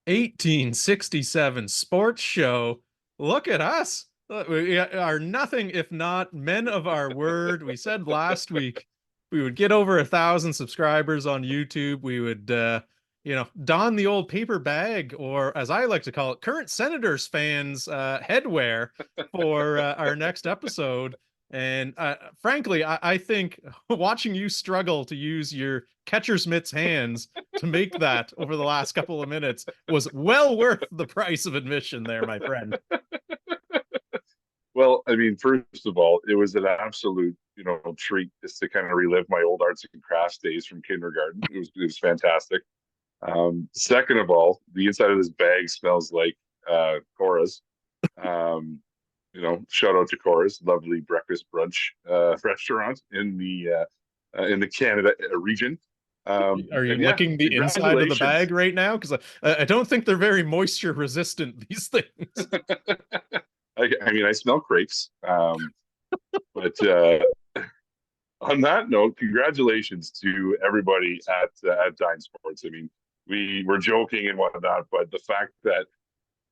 1867 sports show. Look at us. We are nothing if not men of our word. We said last week we would get over 1,000 subscribers on YouTube. We would, don the old paper bag, or as I like to call it, current Senators fans headwear for our next episode. And frankly, I think watching you struggle to use your catcher's mitts hands to make that over the last couple of minutes was well worth the price of admission there, my friend. Well, I mean, first of all, it was an absolute, treat just to kind of relive my old arts and crafts days from kindergarten. It was fantastic. Second of all, the inside of this bag smells like Cora's. Shout out to Cora's, lovely breakfast brunch restaurant in the Canada region. Are you And yeah, licking the inside of the congratulations. bag right now? Because I don't think they're very moisture resistant, these things. I mean, I smell crepes. But on that note, congratulations to everybody at Dine Sports. I mean, we were joking and whatnot, but the fact that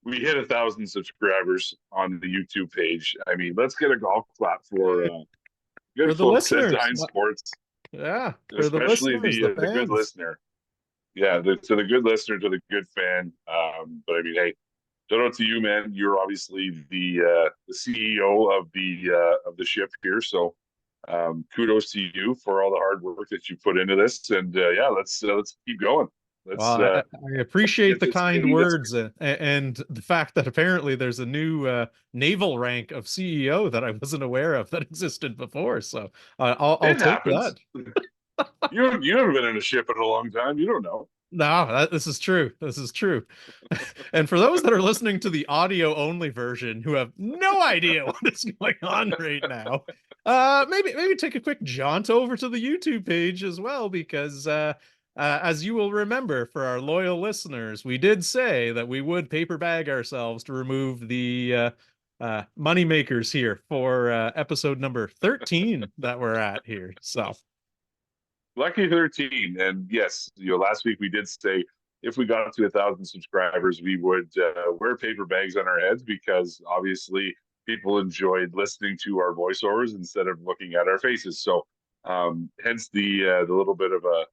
we hit 1,000 subscribers on the YouTube page. I mean, let's get a golf clap for For good the folks at listeners. Dine Sports, Yeah, for the especially listeners, the the good fans. listener. Yeah, to the good listener, to the good fan. But I mean, hey, shout out to you, man. You're obviously the CEO of the ship here, so kudos to you for all the hard work that you put into this. And yeah, let's keep going. Let's Well, I appreciate get the this kind getting this. words and the fact that apparently there's a new naval rank of CEO that I wasn't aware of that existed before. So I'll It take happens. that. You haven't been in a ship in a long time. You don't know. No, this is true. This is true. And for those that are listening to the audio only version who have no idea what is going on right now, maybe take a quick jaunt over to the YouTube page as well, because as you will remember, for our loyal listeners, we did say that we would paper bag ourselves to remove the money makers here for episode number 13 that we're at here. So Lucky 13. And yes, last week we did say if we got up to 1,000 subscribers, we would wear paper bags on our heads because obviously people enjoyed listening to our voiceovers instead of looking at our faces. So hence the little bit of a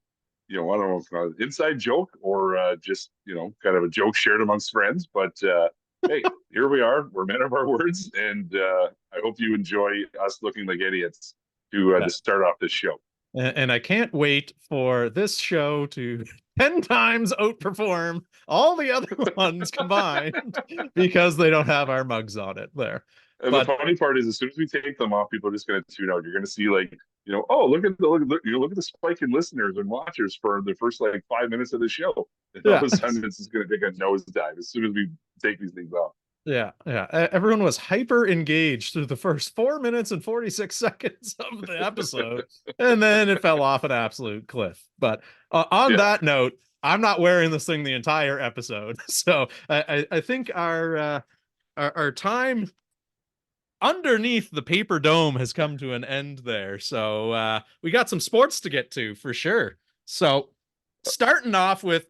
I don't know if it's an inside joke or just kind of a joke shared amongst friends. But hey, here we are. We're men of our words, and I hope you enjoy us looking like idiots to start off this show. and I can't wait for this show to 10 times outperform all the other ones combined because they don't have our mugs on it there. And the But funny part is, as soon as we take them off, people are just going to tune out. You're going to see like, oh, look at the spike in listeners and watchers for the first like 5 minutes of the show. And all of yeah, a sudden, it's just going to take a nosedive as soon as we take these things off. yeah. Everyone was hyper engaged through the first 4 minutes and 46 seconds of the episode, and then it fell off an absolute cliff. But on Yeah, that note, I'm not wearing this thing the entire episode, so I think our time underneath the paper dome has come to an end there. So we got some sports to get to for sure. So starting off with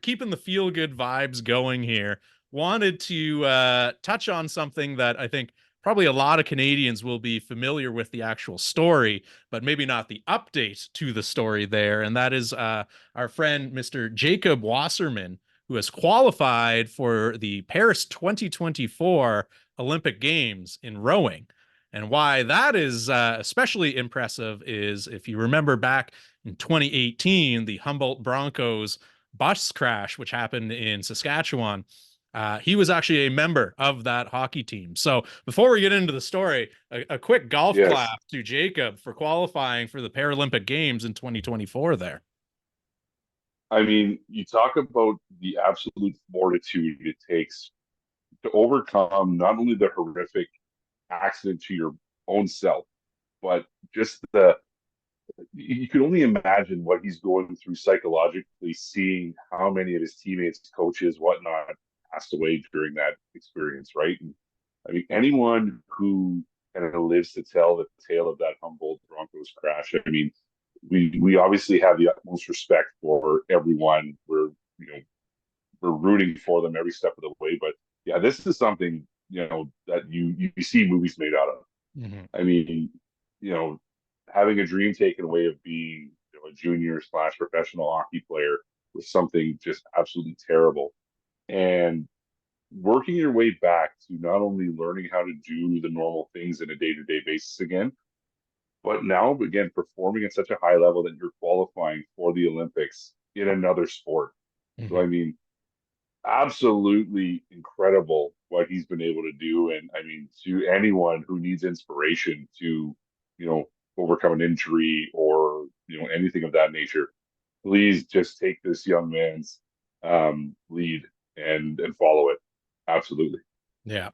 keeping the feel good vibes going here, wanted to touch on something that I think probably a lot of Canadians will be familiar with the actual story, but maybe not the update to the story there. And that is our friend, Mr. Jacob Wasserman, who has qualified for the Paris 2024 Olympic Games in rowing. And why that is especially impressive is if you remember back in 2018, the Humboldt Broncos bus crash, which happened in Saskatchewan. He was actually a member of that hockey team. So before we get into the story, a quick golf yes. clap to Jacob for qualifying for the Paralympic Games in 2024 there. I mean, you talk about the absolute fortitude it takes to overcome not only the horrific accident to your own self, but just you can only imagine what he's going through psychologically, seeing how many of his teammates, coaches, whatnot, passed away during that experience, right? And I mean, anyone who kind of lives to tell the tale of that Humboldt Broncos crash, I mean, we obviously have the utmost respect for everyone. We're we're rooting for them every step of the way. But yeah, this is something, that you see movies made out of. Mhm. I mean, you know, having a dream taken away of being, a junior slash professional hockey player was something just absolutely terrible. And working your way back to not only learning how to do the normal things in a day-to-day basis again, but now again performing at such a high level that you're qualifying for the Olympics in another sport. So Mhm. I mean, absolutely incredible what he's been able to do. And I mean, to anyone who needs inspiration to, overcome an injury or, anything of that nature, please just take this young man's lead and follow it. Absolutely. Yeah.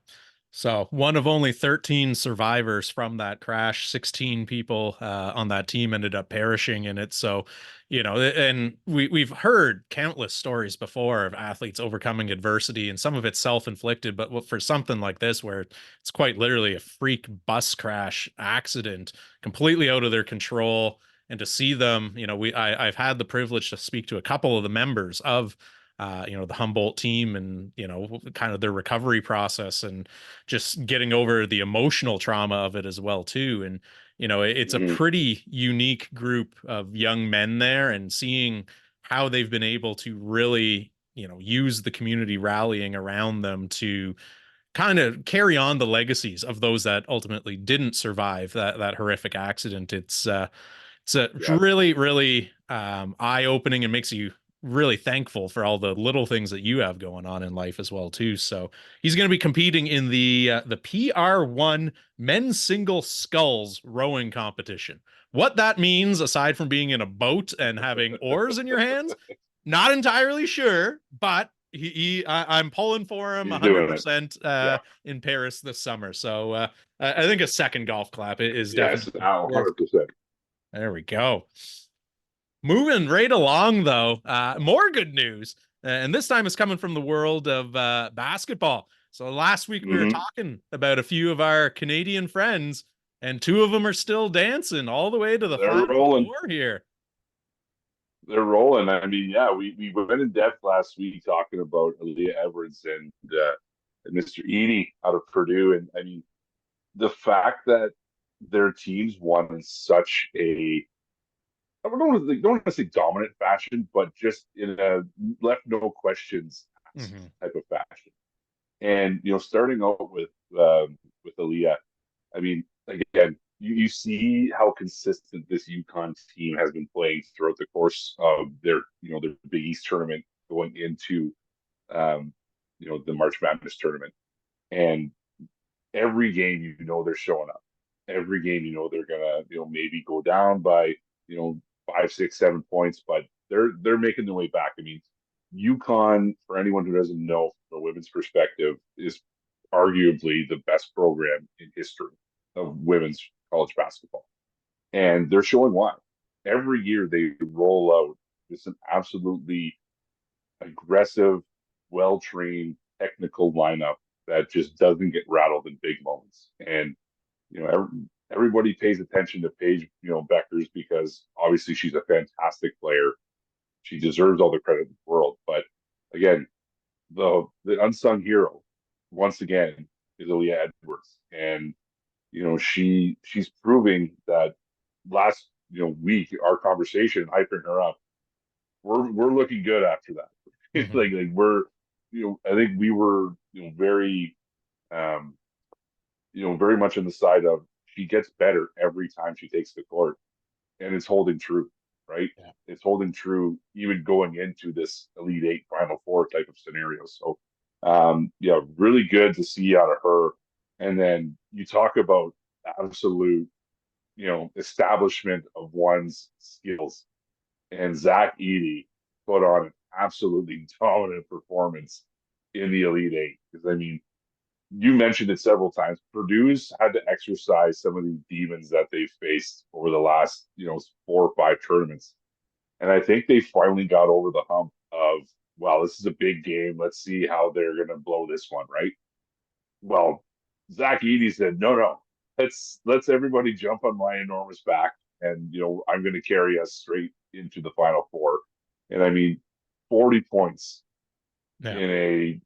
So one of only 13 survivors from that crash, 16 people on that team ended up perishing in it. So, and we've heard countless stories before of athletes overcoming adversity, and some of it's self-inflicted, but for something like this, where it's quite literally a freak bus crash accident, completely out of their control, and to see them, I've had the privilege to speak to a couple of the members of the Humboldt team, and kind of their recovery process, and just getting over the emotional trauma of it as well too. And it's a Mm-hmm. pretty unique group of young men there, and seeing how they've been able to really use the community rallying around them to kind of carry on the legacies of those that ultimately didn't survive that horrific accident. It's Yeah. really, really eye-opening, and makes you really thankful for all the little things that you have going on in life as well too. So he's going to be competing in the PR1 men's single sculls rowing competition. What that means, aside from being in a boat and having oars in your hands, not entirely sure, but I'm pulling for him He's doing it. 100% Yeah. in Paris this summer. So I think a second golf clap is Yes. definitely worth. 100%. There we go. Moving right along, though, more good news. And this time it's coming from the world of basketball. So last week we were Mm-hmm. talking about a few of our Canadian friends, and two of them are still dancing all the way to the They're Final rolling. Four here. They're rolling. I mean, yeah, we went in depth last week talking about Edey Edwards and Mr. Edey out of Purdue. And I mean, the fact that their teams won in such a, don't want to say dominant fashion, but just in a left no questions Hmm. type of fashion. And starting out with Aaliyah, I mean, again, you see how consistent this UConn team has been playing throughout the course of their Big East tournament going into um, the March Madness tournament. And every game, they're showing up. Every game, they're gonna, maybe go down by, 5, 6, 7 points, but they're making their way back. I mean, UConn, for anyone who doesn't know, from a women's perspective, is arguably the best program in history of women's college basketball. And they're showing why. Every year they roll out just an absolutely aggressive, well trained, technical lineup that just doesn't get rattled in big moments. And, everybody pays attention to Paige, Beckers, because obviously she's a fantastic player. She deserves all the credit in the world. But again, the unsung hero, once again, is Edey Edwards. And she's proving that last week, our conversation hyping her up, we're looking good after that. Hmm. like we're I think we were very um very much in the side of she gets better every time she takes the court, and it's holding true, right? Yeah. It's holding true even going into this Elite Eight Final Four type of scenario. So yeah, really good to see out of her. And then you talk about absolute establishment of one's skills, and Zach Edey put on an absolutely dominant performance in the Elite Eight. Because I mean, you mentioned it several times. Purdue's had to exercise some of these demons that they've faced over the last 4 or 5 tournaments, and I think they finally got over the hump of, wow, this is a big game. Let's see how they're going to blow this one, right? Well, Zach Edey said, no, let's everybody jump on my enormous back, and I'm going to carry us straight into the Final Four. And I mean, 40 points, Yeah. in a,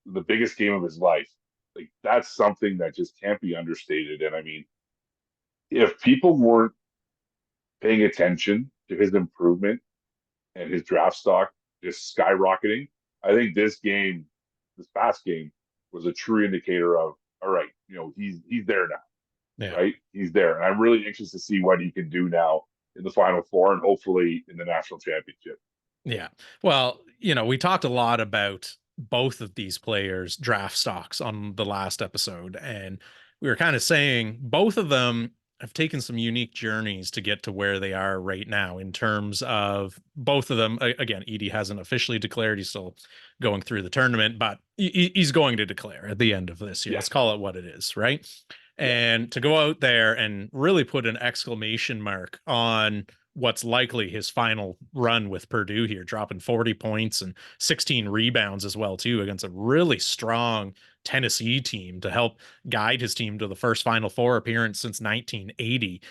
the biggest game of his life. Like that's something that just can't be understated. And I mean, if people weren't paying attention to his improvement and his draft stock just skyrocketing, I think this past game, was a true indicator of, all right, he's there now, Yeah. right? He's there, and I'm really anxious to see what he can do now in the Final Four and hopefully in the national championship. Yeah. Well, we talked a lot about both of these players' draft stocks on the last episode, and we were kind of saying both of them have taken some unique journeys to get to where they are right now in terms of both of them. Again, Edey hasn't officially declared. He's still going through the tournament, but he's going to declare at the end of this year. Yeah, Let's call it what it is, right? yeah, And to go out there and really put an exclamation mark on what's likely his final run with Purdue here, dropping 40 points and 16 rebounds as well, too, against a really strong Tennessee team to help guide his team to the first Final Four appearance since 1980,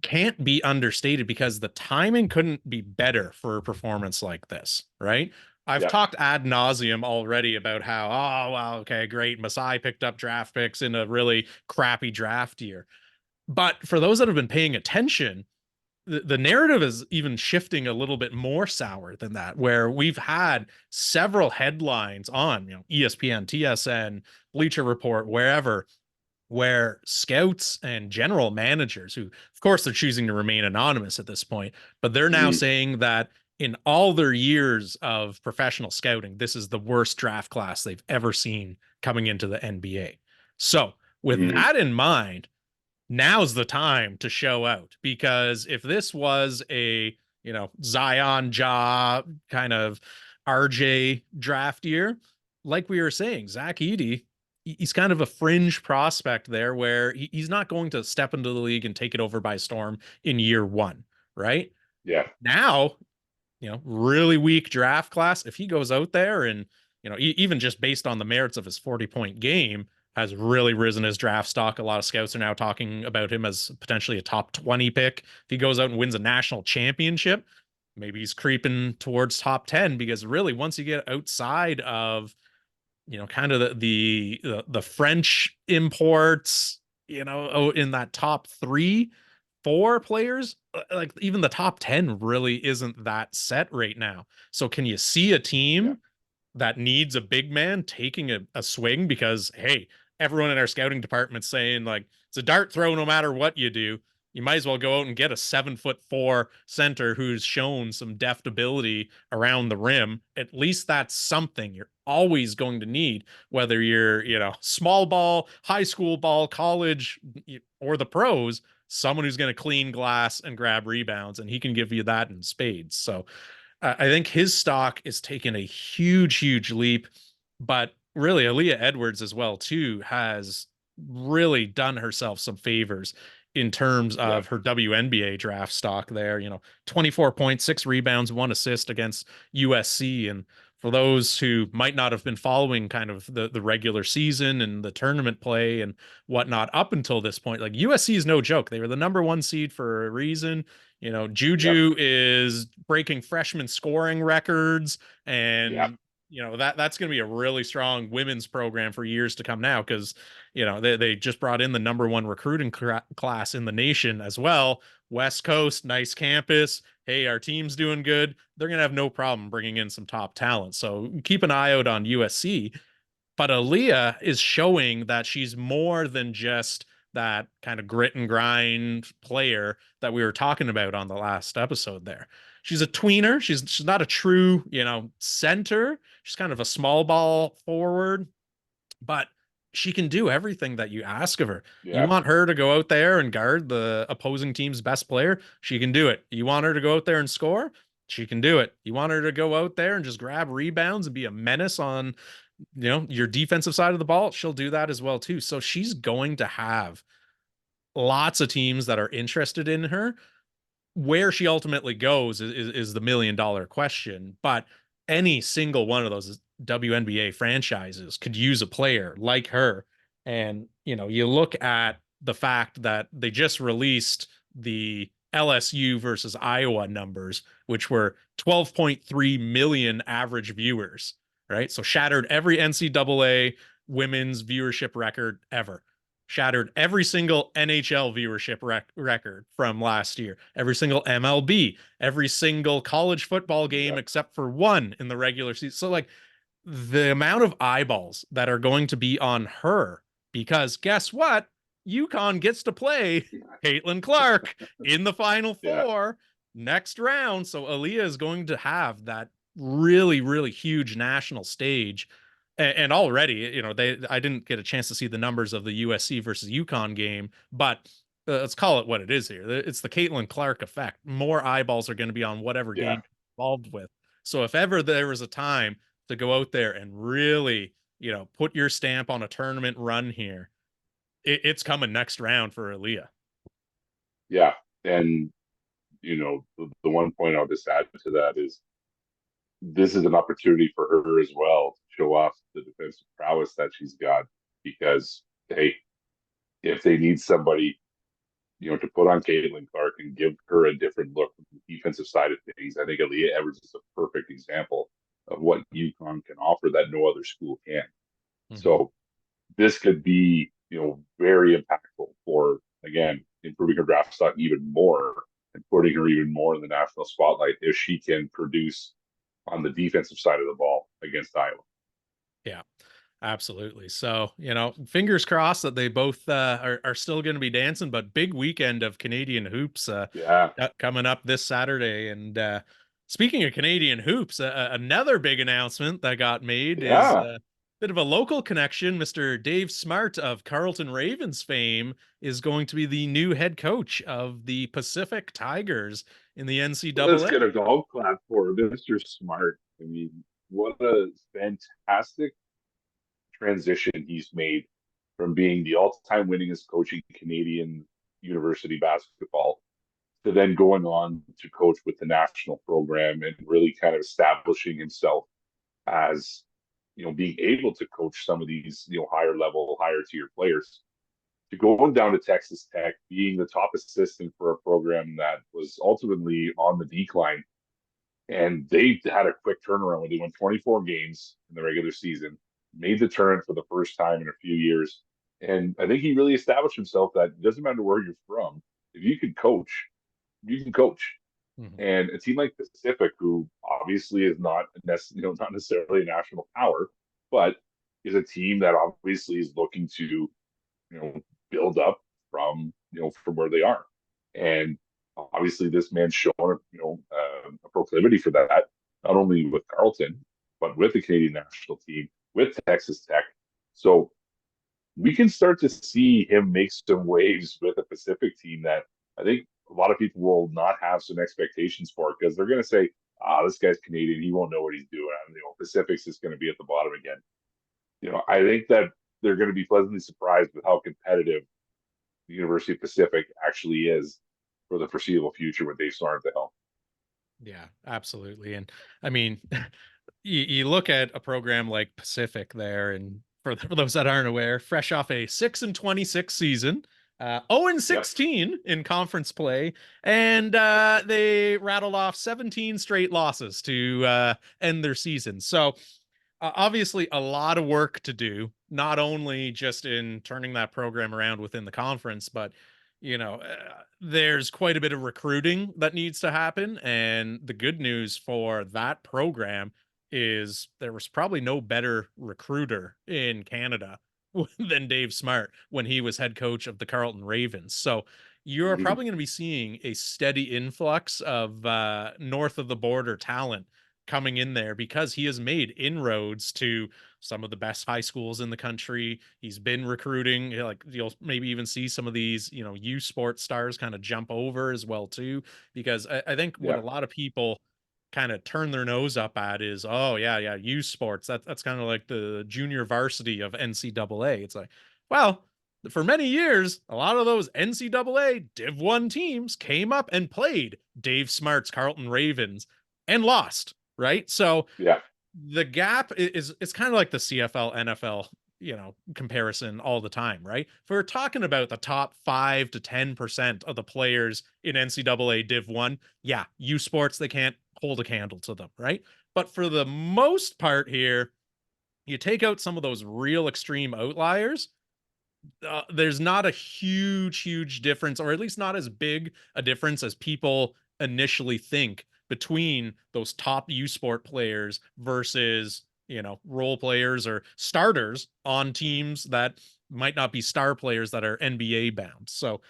can't be understated because the timing couldn't be better for a performance like this, right? I've yeah, talked ad nauseum already about how, oh, well, okay, great. Masai picked up draft picks in a really crappy draft year. But for those that have been paying attention, the narrative is even shifting a little bit more sour than that, where we've had several headlines on, ESPN, TSN, Bleacher Report, wherever, where scouts and general managers, who, of course, they're choosing to remain anonymous at this point, but they're now mhm, saying that in all their years of professional scouting, this is the worst draft class they've ever seen coming into the NBA. So, with mhm, that in mind, now's the time to show out, because if this was a Zion Ja kind of RJ draft year, like we were saying, Zach Edey, he's kind of a fringe prospect there, where he's not going to step into the league and take it over by storm in year one, right? yeah, Now, really weak draft class. If he goes out there and, even just based on the merits of his 40-point game, has really risen his draft stock. A lot of scouts are now talking about him as potentially a top 20 pick. If he goes out and wins a national championship, maybe he's creeping towards top 10, because really, once you get outside of, kind of the French imports, in that top 3, 4 players, like even the top 10 really isn't that set right now. So can you see a yeah, team that needs a big man taking a swing? Because, hey, everyone in our scouting department saying, like, it's a dart throw no matter what you do. You might as well go out and get a 7'4" center who's shown some deft ability around the rim. At least that's something you're always going to need, whether you're, small ball, high school ball, college, or the pros. Someone who's going to clean glass and grab rebounds, and he can give you that in spades. So I think his stock is taking a huge, huge leap. But really, Aaliyah Edwards as well too has really done herself some favors in terms yeah, of her WNBA draft stock there. 24.6 rebounds, 1 assist against USC. And for those who might not have been following kind of the regular season and the tournament play and whatnot up until this point, like, USC is no joke. They were the number 1 seed for a reason. yeah, Juju is breaking freshman scoring records, yeah, and that's going to be a really strong women's program for years to come now, because they just brought in the number 1 recruiting class in the nation as well. West Coast, nice campus. Hey, our team's doing good. They're going to have no problem bringing in some top talent. So keep an eye out on USC. But Aaliyah is showing that she's more than just that kind of grit and grind player that we were talking about on the last episode there. She's a tweener. She's not a true, center. She's kind of a small ball forward, but she can do everything that you ask of her. You yeah, want her to go out there and guard the opposing team's best player? She can do it. You want her to go out there and score? She can do it. You want her to go out there and just grab rebounds and be a menace on, your defensive side of the ball? She'll do that as well too. So she's going to have lots of teams that are interested in her. Where she ultimately goes is the $1 million question. But any single one of those WNBA franchises could use a player like her. And, you look at the fact that they just released the LSU versus Iowa numbers, which were 12.3 million average viewers. right? So shattered every NCAA women's viewership record ever. Shattered every single NHL viewership record from last year, every single MLB, every single college football game Yeah. except for one in the regular season. So, like, the amount of eyeballs that are going to be on her, because guess what? UConn gets to play Caitlin Clark in the Final Yeah. Four next round. So Aaliyah is going to have that really, really huge national stage. And already, you know, I didn't get a chance to see the numbers of the USC versus UConn game, but let's call it what it is here. It's the Caitlin Clark effect. More eyeballs are going to be on whatever Yeah. game you're involved with. So if ever there was a time to go out there and really, you know, put your stamp on a tournament run here, it's coming next round for Aaliyah. Yeah. And, the one point I'll just add to that is this is an opportunity for her as well to show off the defensive prowess that she's got because, hey, if they need somebody, to put on Caitlin Clark and give her a different look from the defensive side of things, I think Edey Edwards is a perfect example of what UConn can offer that no other school can. Mm-hmm. So this could be, very impactful for, again, improving her draft stock even more and putting her even more in the national spotlight if she can produce on the defensive side of the ball against Iowa. Yeah, absolutely. So, you know, fingers crossed that they both are still going to be dancing, but big weekend of Canadian hoops Yeah. coming up this Saturday. And speaking of Canadian hoops, another big announcement that got made is Yeah. a bit of a local connection. Mr. Dave Smart of Carleton Ravens fame is going to be the new head coach of the Pacific Tigers in the Let's NCAA. get a golf clap for Mr. Smart. I mean, what a fantastic transition he's made from being the all-time winningest coach in Canadian university basketball to then going on to coach with the national program and really kind of establishing himself as, being able to coach some of these, higher level, higher tier players. To going down to Texas Tech, being the top assistant for a program that was ultimately on the decline. And they had a quick turnaround where they won 24 games in the regular season, made the turn for the first time in a few years. And I think he really established himself that it doesn't matter where you're from, if you can coach, you can coach. Mhm. And a team like Pacific, who obviously is not necessarily a national power, but is a team that obviously is looking to, build up from where they are. And obviously, this man's shown a proclivity for that, not only with Carleton, but with the Canadian national team, with Texas Tech. So we can start to see him make some waves with a Pacific team that I think a lot of people will not have some expectations for because they're going to say, this guy's Canadian. He won't know what he's doing. And, Pacific's is going to be at the bottom again. I think that they're going to be pleasantly surprised with how competitive the University of Pacific actually is for the foreseeable future with Dave Smart at the helm. Yeah, absolutely. And I mean, you look at a program like Pacific there, and for those that aren't aware, fresh off a 6-26 season, 0 Yep. 16 in conference play, and they rattled off 17 straight losses to end their season. So obviously, a lot of work to do, not only just in turning that program around within the conference, but there's quite a bit of recruiting that needs to happen. And the good news for that program is there was probably no better recruiter in Canada than Dave Smart when he was head coach of the Carleton Ravens. So you're Mm-hmm. probably going to be seeing a steady influx of north of the border talent coming in there because he has made inroads to some of the best high schools in the country. He's been recruiting, like you'll maybe even see some of these, U sports stars kind of jump over as well too, because I think what Yeah. a lot of people kind of turn their nose up at is, oh yeah, U sports. That's kind of like the junior varsity of NCAA. It's like, well, for many years, a lot of those NCAA Div 1 teams came up and played Dave Smart's Carleton Ravens and lost, right? So Yeah. the gap is it's kind of like the CFL NFL, comparison all the time, right? If we're talking about the top 5 to 10% of the players in NCAA Div 1, yeah, U Sports, they can't hold a candle to them, right? But for the most part here, You take out some of those real extreme outliers, there's not a huge difference, or at least not as big a difference as people initially think between those top U Sport players versus, role players or starters on teams that might not be star players that are NBA bound. So,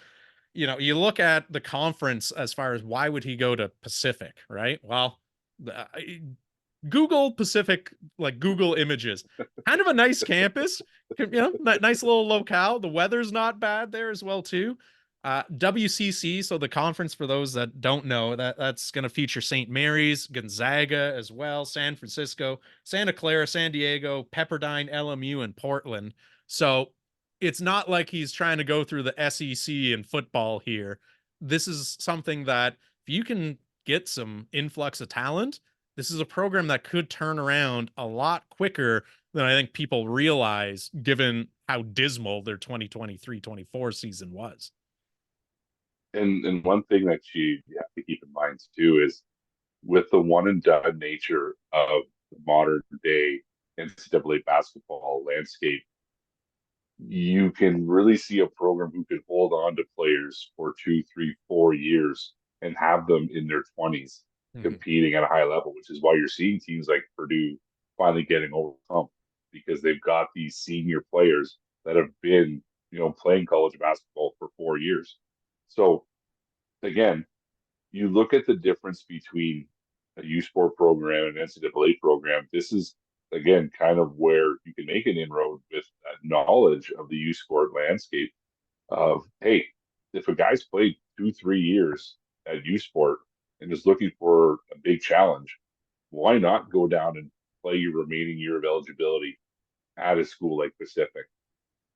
you look at the conference as far as why would he go to Pacific, right? Well, Google Pacific, like Google Images, kind of a nice campus, nice little locale. The weather's not bad there as well too. WCC, so the conference for those that don't know, that's going to feature St. Mary's, Gonzaga as well, San Francisco, Santa Clara, San Diego, Pepperdine, LMU, and Portland. So it's not like he's trying to go through the SEC in football here. This is something that if you can get some influx of talent, this is a program that could turn around a lot quicker than I think people realize, given how dismal their 2023-24 season was. And one thing that you have to keep in mind too is with the one and done nature of the modern day NCAA basketball landscape, you can really see a program who can hold on to players for 2, 3, 4 years and have them in their 20s competing at a high level, which is why you're seeing teams like Purdue finally getting overcome because they've got these senior players that have been, playing college basketball for 4 years. So again, you look at the difference between a U Sport program and an NCAA program. This is again kind of where you can make an inroad with that knowledge of the U Sport landscape of, hey, if a guy's played 2, 3 years at U Sport and is looking for a big challenge, why not go down and play your remaining year of eligibility at a school like Pacific,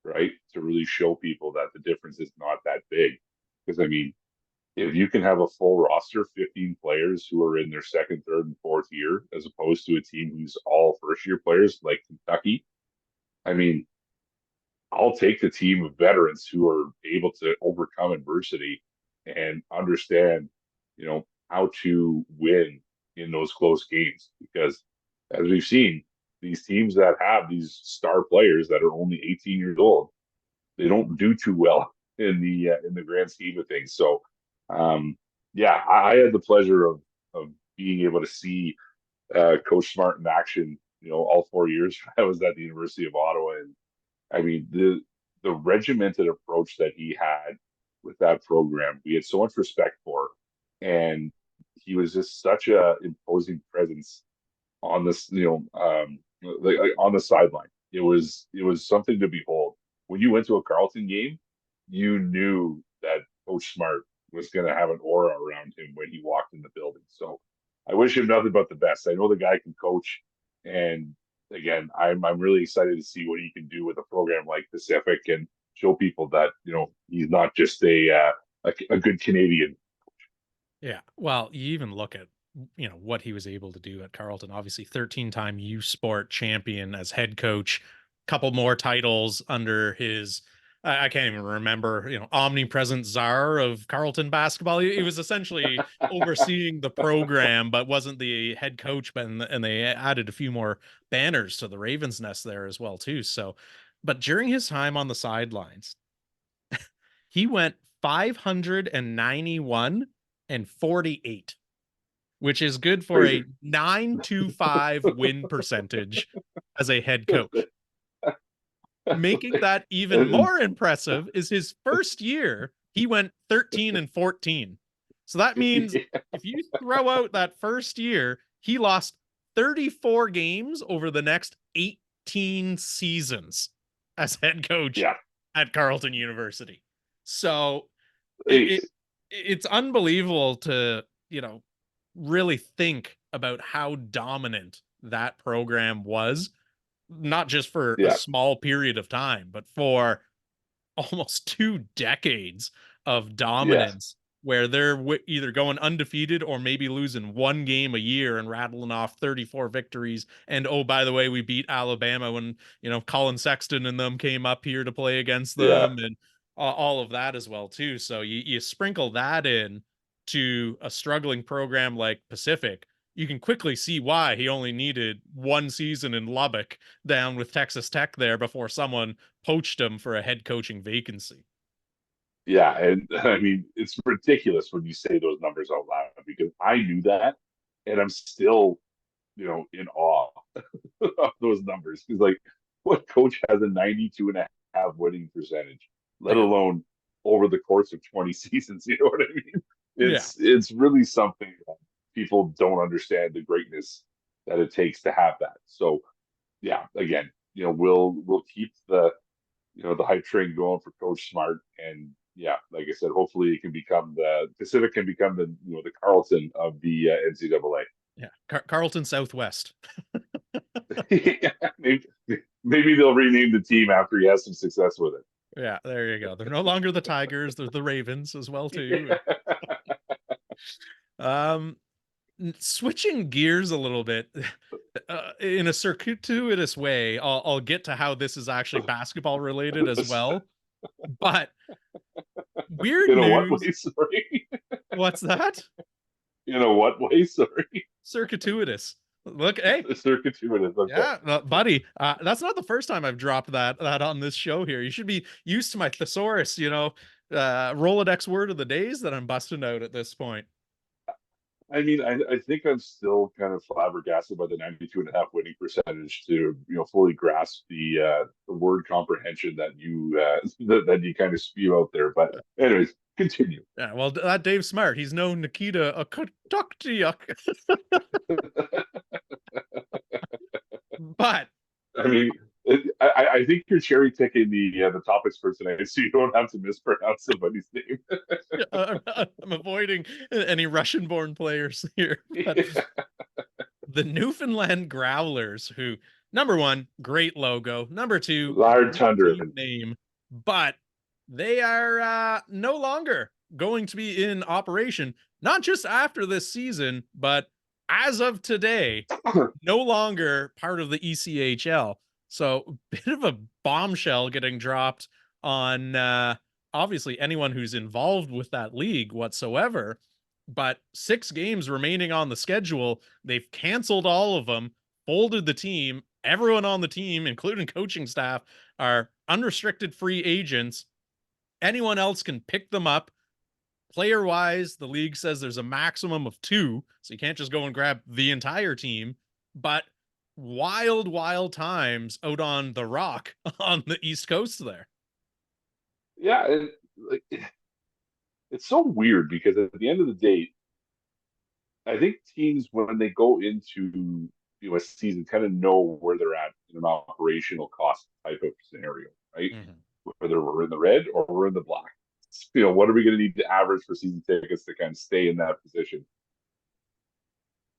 right? To really show people that the difference is not that big. Because I mean, if you can have a full roster, 15 players who are in their second, third, and fourth year, as opposed to a team who's all first year players like Kentucky, I mean, I'll take the team of veterans who are able to overcome adversity and understand, how to win in those close games. Because as we've seen, these teams that have these star players that are only 18 years old, they don't do too well in the grand scheme of things. So, yeah, I had the pleasure of being able to see Coach Smart in action. All 4 years I was at the University of Ottawa, and I mean the regimented approach that he had with that program, we had so much respect for, and he was just such a imposing presence on this, like on the sideline. It was something to behold. When you went to a Carleton game, you knew that Coach Smart was going to have an aura around him when he walked in the building. So I wish him nothing but the best. I know the guy can coach, and again, I'm really excited to see what he can do with a program like Pacific and show people that he's not just a good Canadian. Yeah. Well, you even look at, what he was able to do at Carleton. Obviously, 13-time U Sport champion as head coach, couple more titles under his, I can't even remember, omnipresent czar of Carleton basketball. He was essentially overseeing the program, but wasn't the head coach. But and they added a few more banners to the Ravens' nest there as well too. So, but during his time on the sidelines, he went 591-48, which is good for Crazy. a 925 win percentage as a head coach. Making that even more impressive is his first year, he went 13-14. So that means if you throw out that first year, he lost 34 games over the next 18 seasons as head coach Yeah. at Carleton University. So Hey, it's unbelievable to, really think about how dominant that program was, not just for a yeah, small period of time, but for almost 2 decades of yes, dominance where they're either going undefeated or maybe losing one game a year and rattling off 34 victories. And oh, by the way, we beat Alabama when, Colin Sexton and them came up here to play against yeah, them, and all of that as well too. So you sprinkle that in to a struggling program like Pacific, you can quickly see why he only needed one season in Lubbock down with Texas Tech there before someone poached him for a head coaching vacancy. Yeah, and I mean it's ridiculous when you say those numbers out loud because I knew that, and I'm still, in awe of those numbers. Because like, what coach has a 92.5 winning percentage, let Yeah. alone over the course of 20 seasons? You know what I mean? Yeah. It's really something that people don't understand the greatness that it takes to have that. So yeah, again, we'll keep the hype train going for Coach Smart, and yeah, like I said, hopefully it can become the Pacific can become the Carlton of the NCAA. Yeah. Carlton Southwest. Yeah, maybe they'll rename the team after he has some success with Yeah, there you go. They're no longer the Tigers, they're the Ravens as well too. it. Um Switching gears a little bit, in a circuitous way, I'll get to how this is actually basketball related as well. But weird In a what news. way? Sorry. What's that? In a what way? Sorry. Circuitous. Look, hey, Circuitous. Okay. yeah, buddy. That's not the first time I've dropped that on this show here. You should be used to my thesaurus, Rolodex word of the days that I'm busting out at this point. I mean, I think I'm still kind of flabbergasted by the 92.5 winning percentage to, fully grasp the word comprehension that you that you kind of spew out there. But anyways, continue. Yeah, well, that Dave Smart, he's no Nikita Okuduktiuk. But I mean, I think you're cherry picking the topics for tonight, so you don't have to mispronounce somebody's name. I'm avoiding any Russian-born players here. But the Newfoundland Growlers, who, number one, great logo. Number two, Large great Thunder. team name. But they are no longer going to be in operation, not just after this season, but as of today, no longer part of the ECHL. So, bit of a bombshell getting dropped on obviously anyone who's involved with that league whatsoever. But 6 games remaining on the schedule, they've canceled all of them, folded the team. Everyone on the team, including coaching staff, are unrestricted free agents. Anyone else can pick them up. Player wise, the league says there's a maximum of 2, so you can't just go and grab the entire team. But wild, wild times out on the Rock on the East Coast there. Yeah, and like it's so weird because at the end of the day, I think teams when they go into a season kind of know where they're at in an operational cost type of scenario, right? Mm-hmm. Whether we're in the red or we're in the black. What are we going to need to average for season tickets to kind of stay in that position?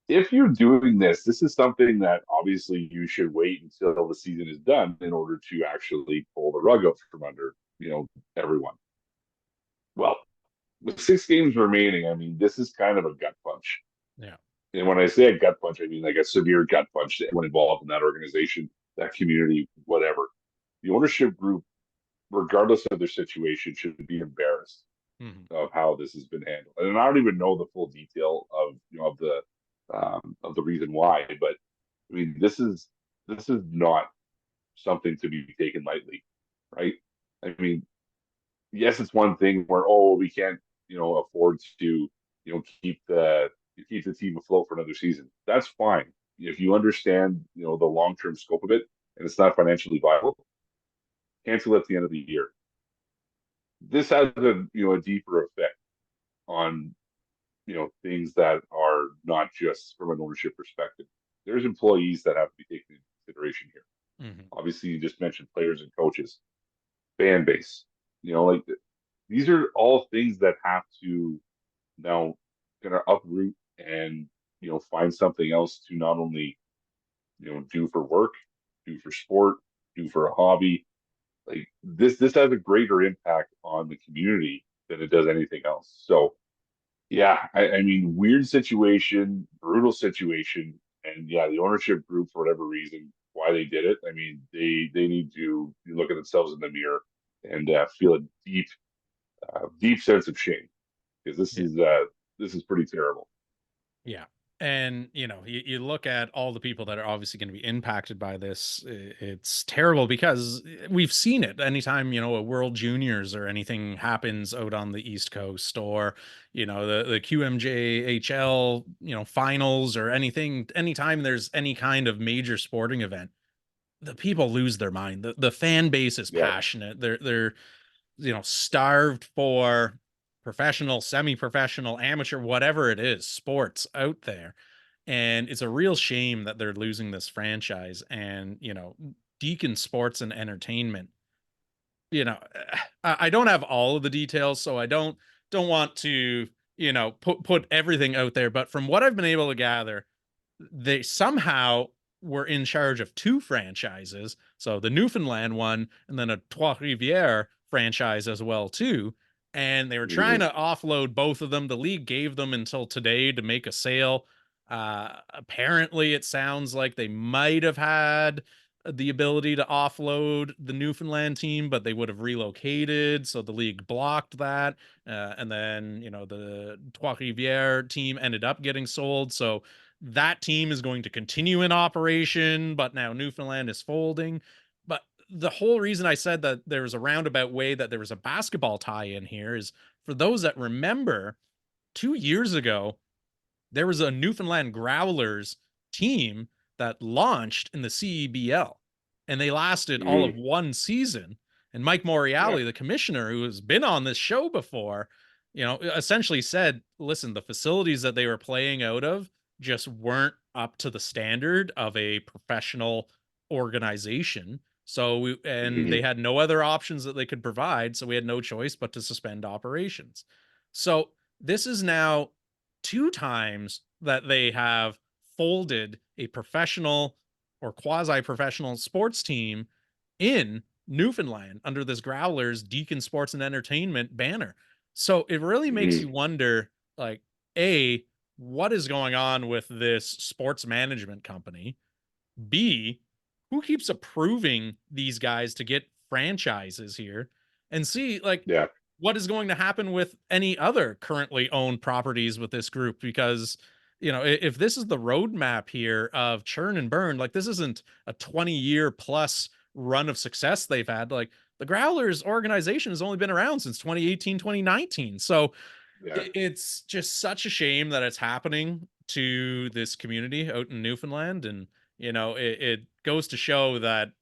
If you're doing this is something that obviously you should wait until the season is done in order to actually pull the rug out from under, everyone. Well, with 6 games remaining, I mean, this is kind of a gut punch. Yeah. And when I say a gut punch, I mean like a severe gut punch to everyone involved in that organization, that community, whatever. The ownership group, regardless of their situation, should be embarrassed Mm-hmm. of how this has been handled. And I don't even know the full detail of of the reason why, but I mean this is not something to be taken lightly, right? I mean, yes, it's one thing where we can't afford to keep the team afloat for another season. That's fine if you understand the long term scope of it and it's not financially viable. Cancel at the end of the year. This has a deeper effect on things that are not just from an ownership perspective. There's employees that have to be taken into consideration here. Mm-hmm. Obviously, you just mentioned players and coaches, fan base. Like these are all things that have to now kind of uproot and find something else to not only do for work, do for sport, do for a hobby. Like this has a greater impact on the community than it does anything else. So yeah, I mean, weird situation, brutal situation, and yeah, the ownership group for whatever reason why they did it. I mean, they need to look at themselves in the mirror and feel a deep sense of shame because Yeah. this is pretty terrible. Yeah. And you look at all the people that are obviously going to be impacted by this. It's terrible because we've seen it anytime a World Juniors or anything happens out on the East Coast, or the QMJHL finals or anything. Anytime there's any kind of major sporting event, the people lose their mind. The fan base is Yeah. passionate. They're starved for professional, semi-professional, amateur, whatever it is, sports out there. And it's a real shame that they're losing this franchise. And Deacon Sports and Entertainment, you know I don't have all of the details, so I don't want to put everything out there, but from what I've been able to gather, they somehow were in charge of two franchises, so the Newfoundland one and then a Trois Rivières franchise as well too, and they were trying Mhm. to offload both of them. The league gave them until today to make a sale. Apparently it sounds like they might have had the ability to offload the Newfoundland team, but they would have relocated, so the league blocked that. And then the Trois Rivières team ended up getting sold, so that team is going to continue in operation, but now Newfoundland is folding. But the whole reason I said that there was a roundabout way that there was a basketball tie in here is, for those that remember, 2 years ago, there was a Newfoundland Growlers team that launched in the CEBL, and they lasted all of Mhm. one season. And Mike Yeah. Moriali, the commissioner, who has been on this show before, essentially said, listen, the facilities that they were playing out of just weren't up to the standard of a professional organization. And they Mhm. had no other options that they could provide. So we had no choice but to suspend operations. So this is now two times that they have folded a professional or quasi professional sports team in Newfoundland under this Growlers Deacon Sports and Entertainment banner. So it really makes Mhm. you wonder, like, A, what is going on with this sports management company? B, who keeps approving these guys to get franchises here? And C, like, Yeah. what is going to happen with any other currently owned properties with this group? Because, if this is the roadmap here of churn and burn, like, this isn't a 20-year plus run of success they've had. Like, the Growlers organization has only been around since 2018, 2019. So Yeah. it's just such a shame that it's happening to this community out in Newfoundland. And it goes to show that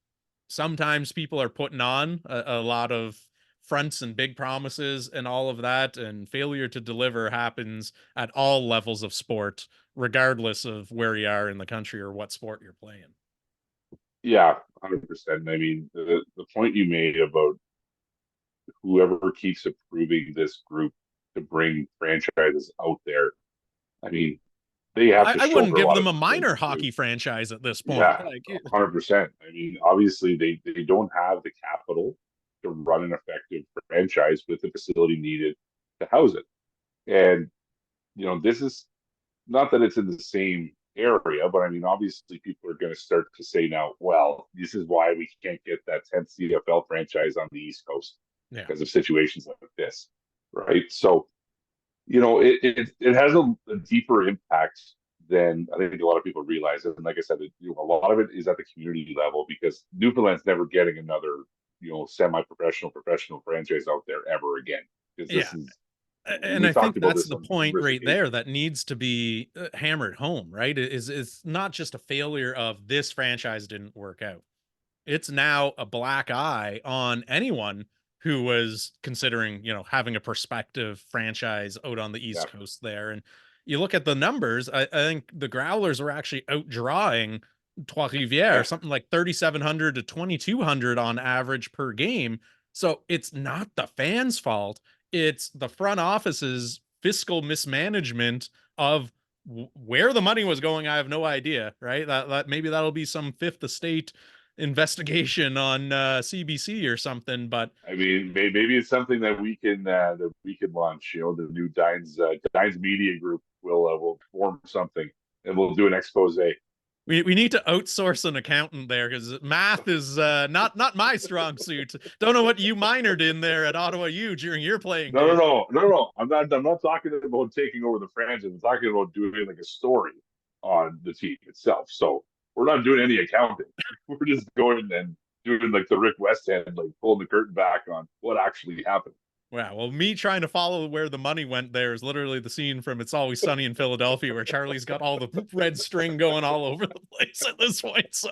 sometimes people are putting on a lot of fronts and big promises and all of that, and failure to deliver happens at all levels of sport, regardless of where you are in the country or what sport you're playing. Yeah. 100%. I mean, the point you made about whoever keeps approving this group to bring franchises out there, I mean, they have to I wouldn't shoulder a give lot them of a sins minor too. hockey franchise at this point. Yeah, Like, 100%. I mean, obviously they don't have the capital to run an effective franchise with the facility needed to house it. And this is not that it's in the same area, but I mean, obviously people are going to start to say now, well, this is why we can't get that 10th CFL franchise on the East Coast yeah. because of situations like this, right? So it has a deeper impact than I think a lot of people realize. And like I said, a lot of it is at the community level because Newfoundland's never getting another, semi-professional, professional franchise out there ever again. Because Yeah. this is, And we I talked think about that's this the on point numerous right there occasions. that needs to be hammered home, right? It's not just a failure of this franchise didn't work out. It's now a black eye on anyone who was considering, having a prospective franchise out on the Yeah, East Coast there. And you look at the numbers, I think the Growlers were actually outdrawing Trois Rivières, yeah. something like 3,700 to 2,200 on average per game. So it's not the fans' fault. It's the front office's fiscal mismanagement of where the money was going. I have no idea, right? That maybe that'll be some fifth estate investigation on CBC or something. But I mean, maybe it's something that we can launch. The new Dines Media Group will form something and we'll do an expose. We need to outsource an accountant there because math is not my strong suit. Don't know what you minored in there at Ottawa U during your playing No, no, days. no, no, no. I'm not talking about taking over the franchise. I'm talking about doing like a story on the team itself. So we're not doing any accounting. We're just going and doing like the Rick Westhead, like pulling the curtain back on what actually happened. Wow. Well, me trying to follow where the money went there is literally the scene from It's Always Sunny in Philadelphia where Charlie's got all the red string going all over the place at this point. So,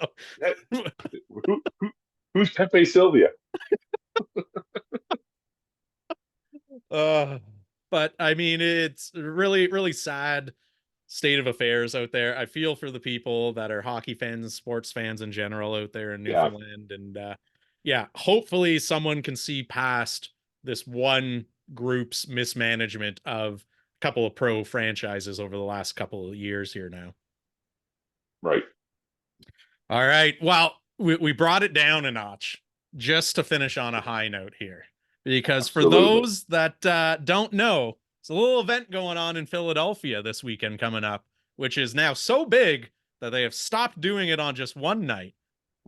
Who's Pepe Sylvia? uh, but I mean, it's really, really sad state of affairs out there. I feel for the people that are hockey fans, sports fans in general out there in Yeah, Newfoundland. And yeah, hopefully someone can see past this one group's mismanagement of a couple of pro franchises over the last couple of years here now. right. All right. Well, we brought it down a notch just to finish on a high note here. Because for Absolutely. those that don't know, it's a little event going on in Philadelphia this weekend coming up, which is now so big that they have stopped doing it on just one night.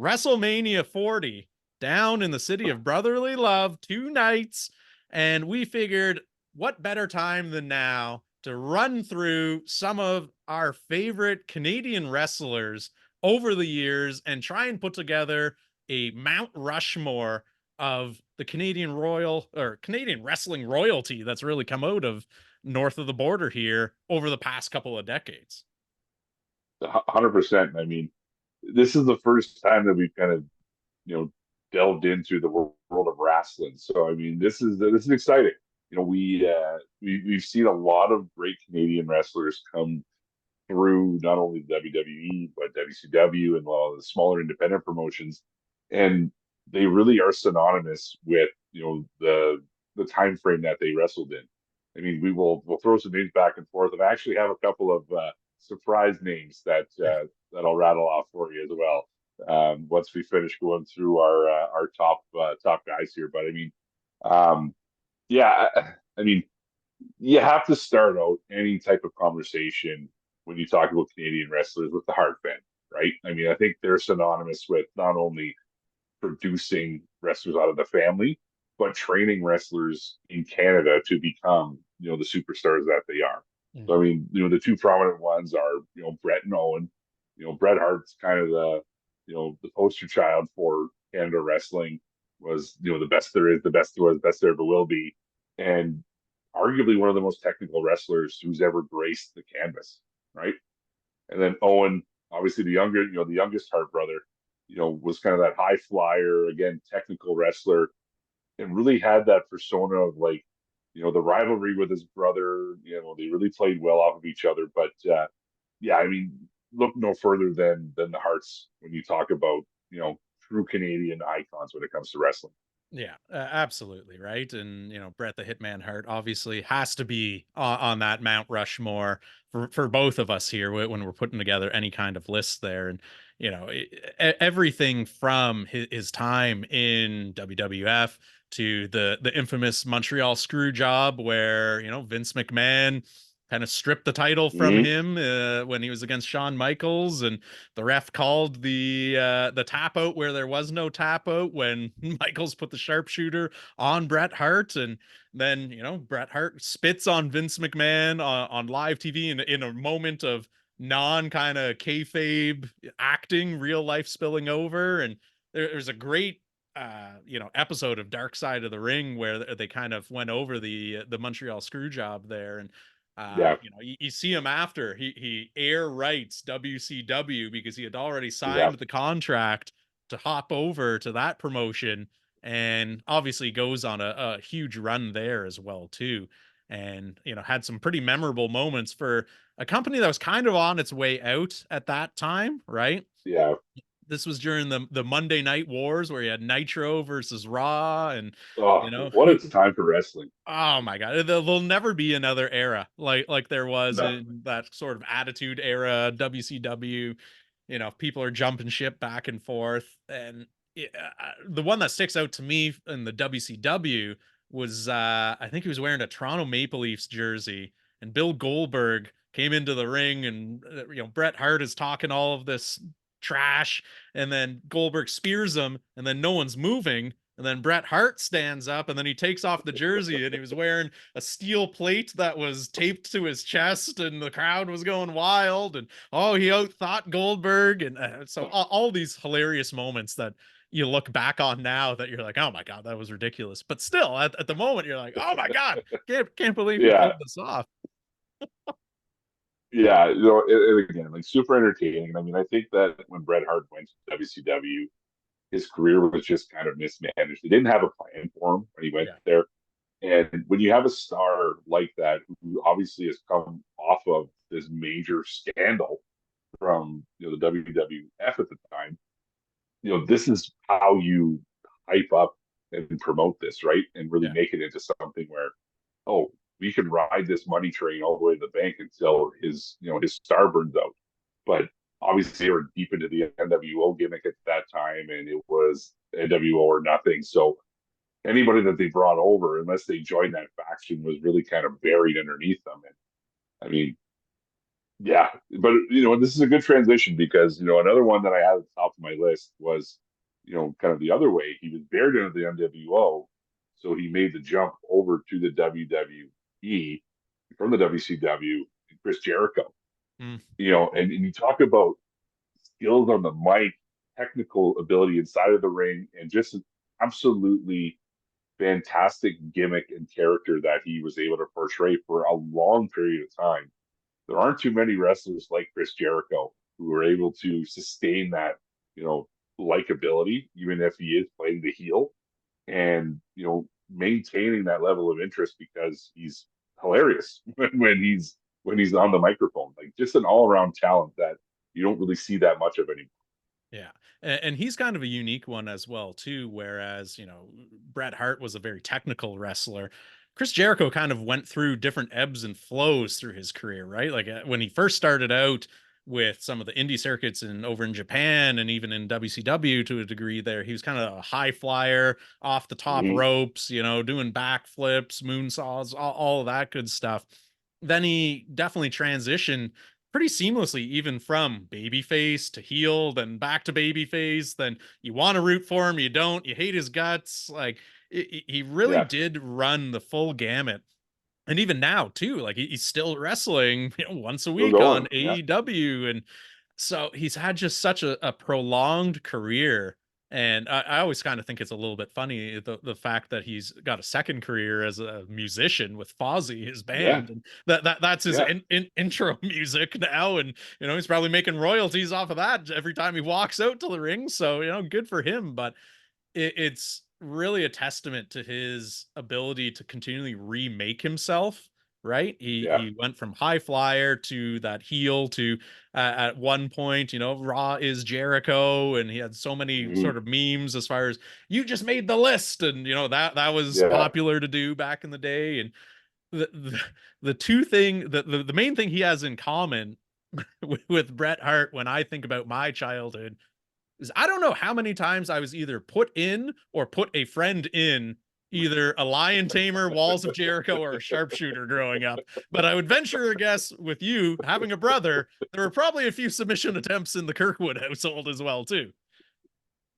WrestleMania 40 down in the city of brotherly love, 2 nights. And we figured what better time than now to run through some of our favorite Canadian wrestlers over the years and try and put together a Mount Rushmore of the Canadian royal or Canadian wrestling royalty that's really come out of north of the border here over the past couple of decades. 100%. I mean, this is the first time that we've kind of, you know, delved into the world of wrestling. So I mean, this is exciting. We've seen a lot of great Canadian wrestlers come through not only WWE but WCW and a lot of the smaller independent promotions, and they really are synonymous with the time frame that they wrestled in. I mean, we'll throw some names back and forth, and I actually have a couple of surprise names that I'll rattle off for you as well. Once we finish going through our top guys here, but I mean, yeah, I mean, you have to start out any type of conversation when you talk about Canadian wrestlers with the Hart family, right? I mean, I think they're synonymous with not only producing wrestlers out of the family, but training wrestlers in Canada to become, the superstars that they are. So, I mean, the two prominent ones are, Bret and Owen. Bret Hart's kind of the poster child for Canada wrestling, was, the best there is, the best there was, the best there ever will be. And arguably one of the most technical wrestlers who's ever graced the canvas, right? And then Owen, obviously the youngest Hart brother, was kind of that high flyer, again, technical wrestler, and really had that persona of like, the rivalry with his brother. They really played well off of each other. But yeah, I mean, look no further than the Harts when you talk about, true Canadian icons when it comes to wrestling. Yeah, absolutely, right. And Bret the Hitman Hart obviously has to be on that Mount Rushmore for both of us here when we're putting together any kind of list there. And everything from his time in WWF to the infamous Montreal screw job where Vince McMahon kind of stripped the title from Mm-hmm. him when he was against Shawn Michaels, and the ref called the tap out where there was no tap out when Michaels put the sharpshooter on Bret Hart, and then Bret Hart spits on Vince McMahon on live TV in a moment of non kind of kayfabe acting, real life spilling over, and there's a great episode of Dark Side of the Ring where they kind of went over the Montreal screw job there. And Yeah, you see him after he air writes WCW because he had already yeah, signed the contract to hop over to that promotion, and obviously goes on a huge run there as well too, and had some pretty memorable moments for a company that was kind of on its way out at that time, right? yeah. This was during the Monday Night Wars where you had Nitro versus Raw, and Oh, what who a time for wrestling! oh my god, there'll never be another era like there was No, in that sort of attitude era WCW. People are jumping ship back and forth, and the one that sticks out to me in the WCW was I think he was wearing a Toronto Maple Leafs jersey, and Bill Goldberg came into the ring, and Bret Hart is talking all of this trash, and then Goldberg spears him, and then no one's moving. And then Bret Hart stands up, and then he takes off the jersey, and he was wearing a steel plate that was taped to his chest, and the crowd was going wild. And oh, he outthought Goldberg, and so all these hilarious moments that you look back on now that you're like, oh my god, that was ridiculous. But still, at the moment, you're like, oh my god, can't believe he Yeah. pulled this off. Yeah, and again, like super entertaining. I mean, I think that when Bret Hart went to WCW, his career was just kind of mismanaged. They didn't have a plan for him when he went Yeah, there. And when you have a star like that, who obviously has come off of this major scandal from the WWF at the time, this is how you hype up and promote this, right? And really yeah, make it into something where, oh, we can ride this money train all the way to the bank until his star burns out. But obviously, they were deep into the NWO gimmick at that time, and it was NWO or nothing. So anybody that they brought over, unless they joined that faction, was really kind of buried underneath them. And I mean, yeah, but this is a good transition because another one that I had at the top of my list was kind of the other way. He was buried under the NWO, so he made the jump over to the WWE from the WCW. Chris Jericho, mm, and you talk about skills on the mic, technical ability inside of the ring, and just an absolutely fantastic gimmick and character that he was able to portray for a long period of time. There aren't too many wrestlers like Chris Jericho who are able to sustain that, likability, even if he is playing the heel, and maintaining that level of interest because he's hilarious when he's on the microphone. Like just an all around talent that you don't really see that much of anymore. yeah. And he's kind of a unique one as well, too. Whereas, Bret Hart was a very technical wrestler. Chris Jericho kind of went through different ebbs and flows through his career, right? Like when he first started out with some of the indie circuits and over in Japan and even in WCW to a degree there, he was kind of a high flyer off the top Mm-hmm. ropes, doing backflips, moonsaults, all of that good stuff. Then he definitely transitioned pretty seamlessly, even from babyface to heel, then back to babyface. Then you want to root for him, you don't, you hate his guts. Like he really Yeah, did run the full gamut. And even now, too, like he's still wrestling, once a still week on going. Yeah, AEW. And so he's had just such a prolonged career. And I always kind of think it's a little bit funny the fact that he's got a second career as a musician with Fozzy, his yeah, band, and that's his yeah, intro music now, and he's probably making royalties off of that every time he walks out to the ring. So good for him, but it's really a testament to his ability to continually remake himself, right? he yeah. he went from high flyer to that heel to at one point, Raw is Jericho, and he had so many Mm-hmm. sort of memes as far as you just made the list, and that was Yeah, popular to do back in the day. And the two thing the main thing he has in common with Bret Hart when I think about my childhood is I don't know how many times I was either put in or put a friend in either a lion tamer, walls of Jericho, or a sharpshooter growing up. But I would venture a guess with you having a brother, there were probably a few submission attempts in the Kirkwood household as well, too.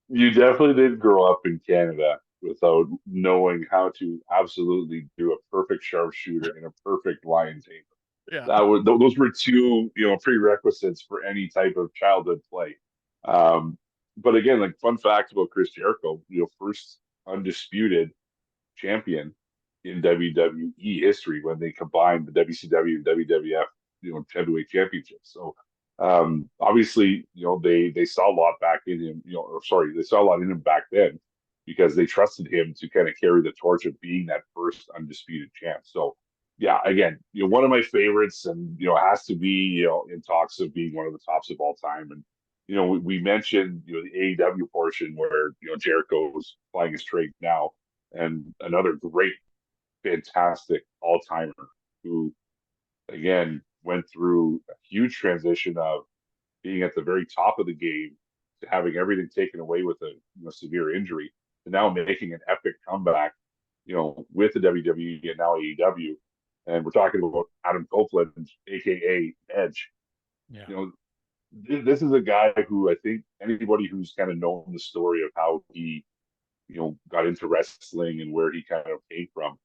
you definitely did grow up in Canada without knowing how to absolutely do a perfect sharpshooter and a perfect lion tamer. Yeah. Those were two prerequisites for any type of childhood play. Um, but again, like fun fact about Chris Jericho, first undisputed champion in WWE history when they combined the WCW and WWF heavyweight championships. So obviously they saw a lot back in him, or sorry, they saw a lot in him back then because they trusted him to kind of carry the torch of being that first undisputed champ. So yeah, again, one of my favorites, and has to be in talks of being one of the tops of all time. And we mentioned the AEW portion where Jericho's flying his trade now, and another great, fantastic all timer who again went through a huge transition of being at the very top of the game to having everything taken away with a severe injury to now making an epic comeback, with the WWE and now AEW. And we're talking about Adam Copeland, aka Edge. Yeah. You know, this is a guy who I think anybody who's kind of known the story of how he, got into wrestling and where he kind of came from,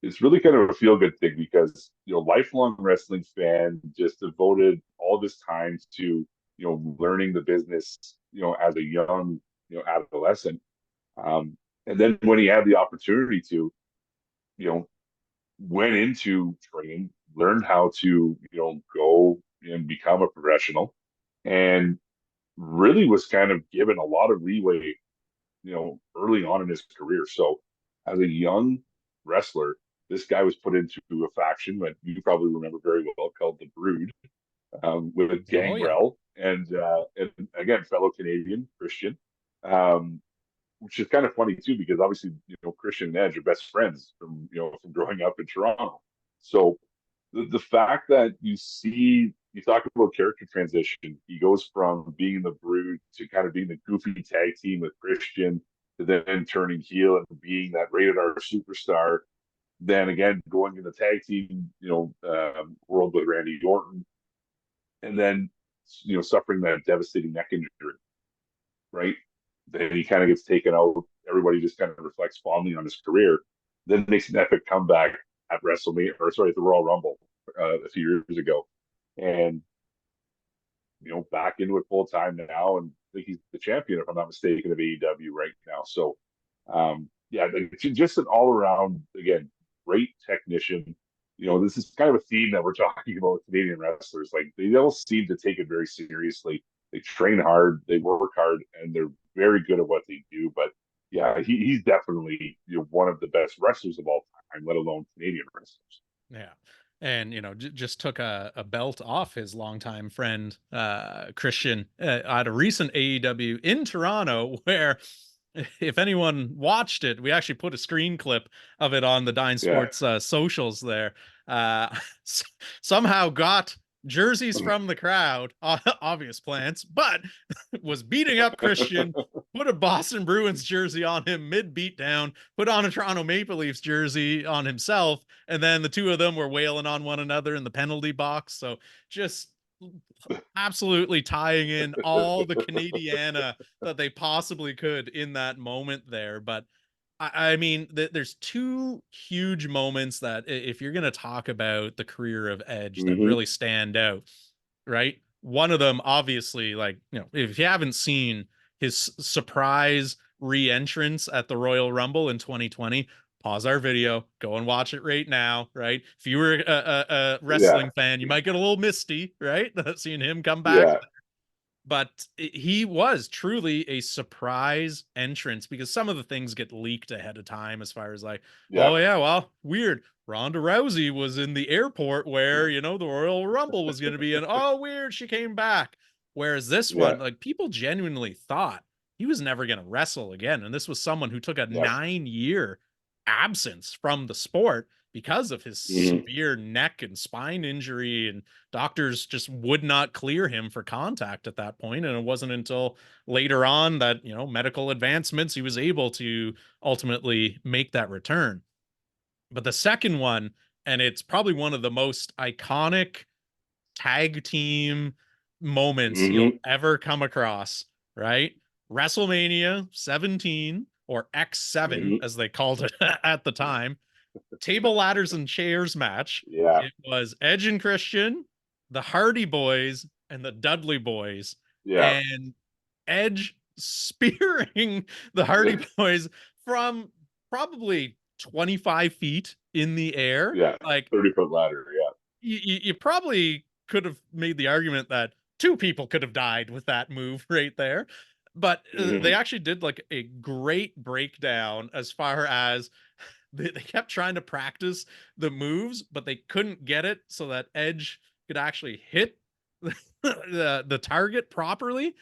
it's really kind of a feel good thing because, lifelong wrestling fan, just devoted all this time to, learning the business, as a young, adolescent. And then when he had the opportunity to, you know, went into training, learned how to, go and become a professional, and really was kind of given a lot of leeway, early on in his career. So as a young wrestler, this guy was put into a faction that you probably remember very well called the Brood, with Oh yeah. Gangrel and again fellow Canadian Christian, um, which is kind of funny too because obviously Christian and Edge are best friends from growing up in Toronto. So the fact that you talk about character transition, he goes from being the Brood to kind of being the goofy tag team with Christian to then turning heel and being that rated R superstar. Then again, going in the tag team, world with Randy Orton, and then suffering that devastating neck injury, right? Then he kind of gets taken out. Everybody just kind of reflects fondly on his career. Then makes an epic comeback at WrestleMania, or sorry, at the Royal Rumble a few years ago, and back into it full time now, and I think he's the champion, if I'm not mistaken, of AEW right now. So, yeah, just an all around again great technician. This is kind of a theme that we're talking about with Canadian wrestlers. Like they all seem to take it very seriously. They train hard, they work hard, and they're very good at what they do. But yeah, he's definitely one of the best wrestlers of all time, let alone Canadian wrestlers. Yeah. And just took a belt off his longtime friend Christian at a recent AEW in Toronto, where if anyone watched it, we actually put a screen clip of it on the Dine Yeah. Sports socials there. Uh, somehow got jerseys from the crowd, obvious plants, but was beating up Christian, put a Boston Bruins jersey on him mid beatdown, put on a Toronto Maple Leafs jersey on himself, and then the two of them were wailing on one another in the penalty box. So just absolutely tying in all the Canadiana that they possibly could in that moment there. But I mean, there's two huge moments that if you're going to talk about the career of Edge that Mm-hmm. really stand out, right? One of them, obviously, like, if you haven't seen his surprise re-entrance at the Royal Rumble in 2020, pause our video, go and watch it right now, right? If you were a Yeah. wrestling fan, you might get a little misty, right? Seeing him come back, Yeah. but he was truly a surprise entrance because some of the things get leaked ahead of time as far as like, Yeah. oh yeah, well, weird. Ronda Rousey was in the airport where, the Royal Rumble was going to be, and oh, weird, she came back. Whereas this Yeah. one, like people genuinely thought he was never going to wrestle again. And this was someone who took a Yeah. 9-year absence from the sport because of his Mm-hmm. severe neck and spine injury, and doctors just would not clear him for contact at that point. And it wasn't until later on that medical advancements he was able to ultimately make that return. But the second one, and it's probably one of the most iconic tag team moments you'll Mm-hmm. ever come across, right? WrestleMania 17, or X7 Mm-hmm. as they called it at the time, table, ladders, and chairs match. Yeah. It was Edge and Christian, the Hardy Boys, and the Dudley Boys. Yeah. And Edge spearing the Hardy Boys from probably 25 feet in the air. Yeah. Like, 30-foot ladder. Yeah. you probably could have made the argument that two people could have died with that move right there. But they Mm-hmm. actually did like a great breakdown as far as they kept trying to practice the moves, but they couldn't get it so that Edge could actually hit the target properly.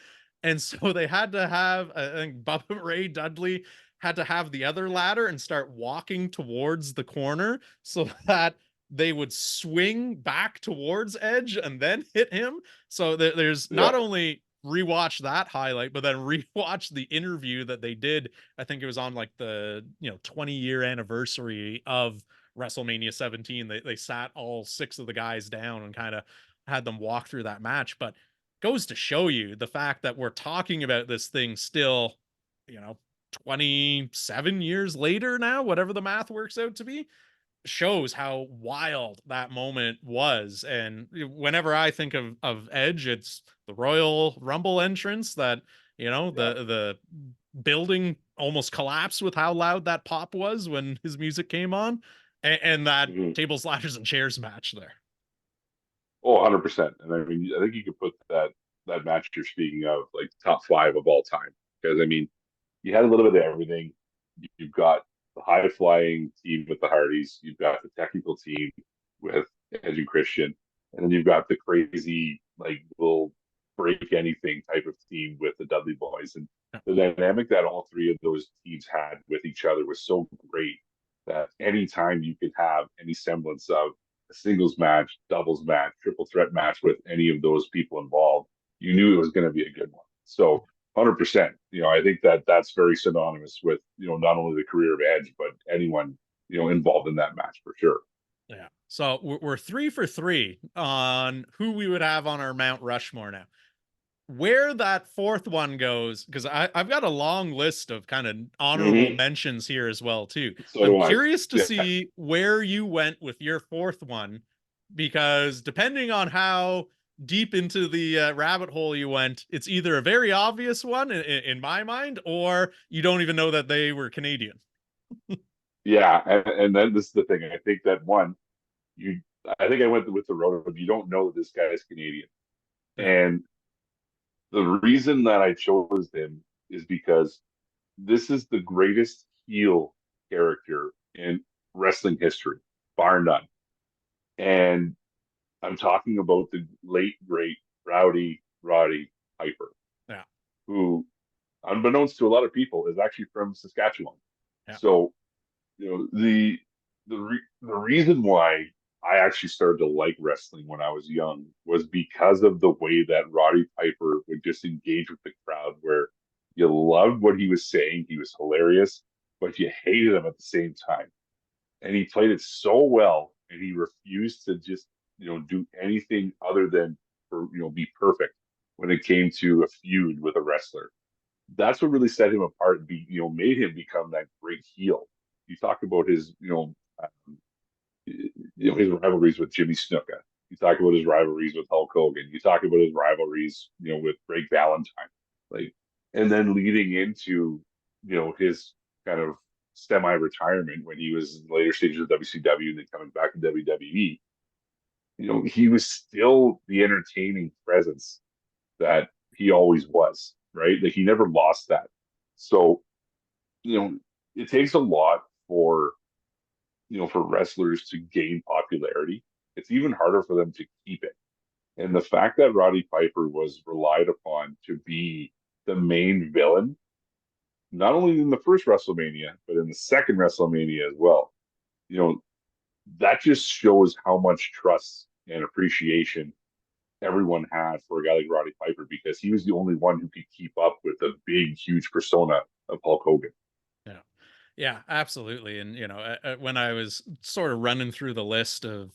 And so they had to have, I think Bubba Ray Dudley had to have the other ladder and start walking towards the corner so that they would swing back towards Edge and then hit him. So there's Yeah. not only rewatch that highlight, but then rewatch the interview that they did. I think it was on like the 20-year anniversary of WrestleMania 17, they sat all 6 of the guys down and kind of had them walk through that match. But goes to show you the fact that we're talking about this thing still, 27 years later now, whatever the math works out to be, shows how wild that moment was. And whenever I think of Edge, it's the Royal Rumble entrance that, the building almost collapsed with how loud that pop was when his music came on, and that Mhm. tables, ladders, and chairs match there. Oh, 100%. And I mean, I think you could put that match you're speaking of like top 5 of all time, because I mean, you had a little bit of everything. You've got the high flying team with the Hardys, you've got the technical team with Edge and Christian, and then you've got the crazy, like, will break anything type of team with the Dudley Boys. And the dynamic that all 3 of those teams had with each other was so great that anytime you could have any semblance of a singles match, doubles match, triple threat match with any of those people involved, you knew it was going to be a good one. So 100%. I think that's very synonymous with, not only the career of Edge, but anyone, involved in that match for sure. Yeah. So we're 3 for 3 on who we would have on our Mount Rushmore now. Where that fourth one goes, because I've got a long list of kind of honorable mentions here as well too. So I'm do I. curious to Yeah. see where you went with your fourth one, because depending on how deep into the rabbit hole you went, it's either a very obvious one in my mind, or you don't even know that they were Canadian. Yeah. And then this is the thing. I think that one, I think I went with the road of you don't know that this guy is Canadian. Yeah. And the reason that I chose him is because this is the greatest heel character in wrestling history, bar none. And I'm talking about the late great Roddy Piper, Yeah. who, unbeknownst to a lot of people, is actually from Saskatchewan. Yeah. So, the reason why I actually started to like wrestling when I was young was because of the way that Roddy Piper would just engage with the crowd, where you loved what he was saying, he was hilarious, but you hated him at the same time. And he played it so well, and he refused to just do anything other than be perfect when it came to a feud with a wrestler. That's what really set him apart and made him become that great heel. You talk about his his rivalries with Jimmy Snuka. You talk about his rivalries with Hulk Hogan. You talk about his rivalries with Greg Valentine, like, and then leading into his kind of semi-retirement when he was in the later stages of WCW and then coming back to WWE. He was still the entertaining presence that he always was, right? Like, he never lost that. So, it takes a lot for wrestlers to gain popularity. It's even harder for them to keep it. And the fact that Roddy Piper was relied upon to be the main villain, not only in the first WrestleMania, but in the second WrestleMania as well, you know, that just shows how much trust and appreciation everyone had for a guy like Roddy Piper, because he was the only one who could keep up with the big, huge persona of Hulk Hogan. Yeah. Yeah, absolutely. And, when I was sort of running through the list of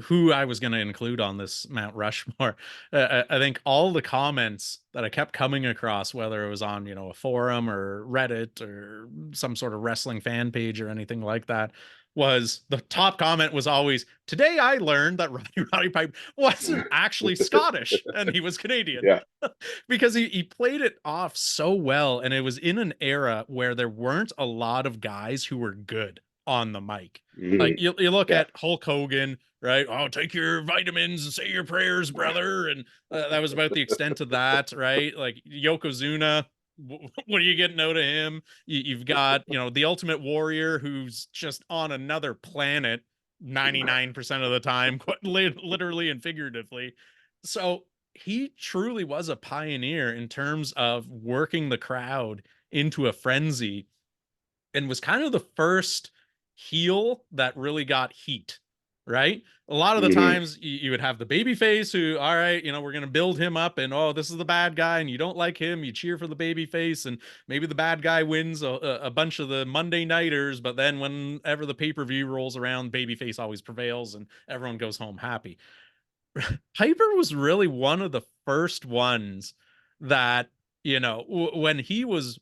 who I was going to include on this Mount Rushmore, I think all the comments that I kept coming across, whether it was on, a forum or Reddit or some sort of wrestling fan page or anything like that, was the top comment was always, "Today I learned that Roddy Piper wasn't actually Scottish and he was Canadian." Yeah. Because he played it off so well, and it was in an era where there weren't a lot of guys who were good on the mic. Like, Mm-hmm. you look Yeah. at Hulk Hogan, right? "Oh, take your vitamins and say your prayers, brother," and that was about the extent of that, right? Like Yokozuna, what are you getting out of him? You've got, the Ultimate Warrior, who's just on another planet 99% of the time, quite literally and figuratively. So he truly was a pioneer in terms of working the crowd into a frenzy, and was kind of the first heel that really got heat right? A lot of the Mhm. times you would have the baby face who, all right, we're going to build him up and, oh, this is the bad guy and you don't like him. You cheer for the baby face and maybe the bad guy wins a bunch of the Monday nighters. But then whenever the pay-per-view rolls around, baby face always prevails and everyone goes home happy. Piper was really one of the first ones that, when he was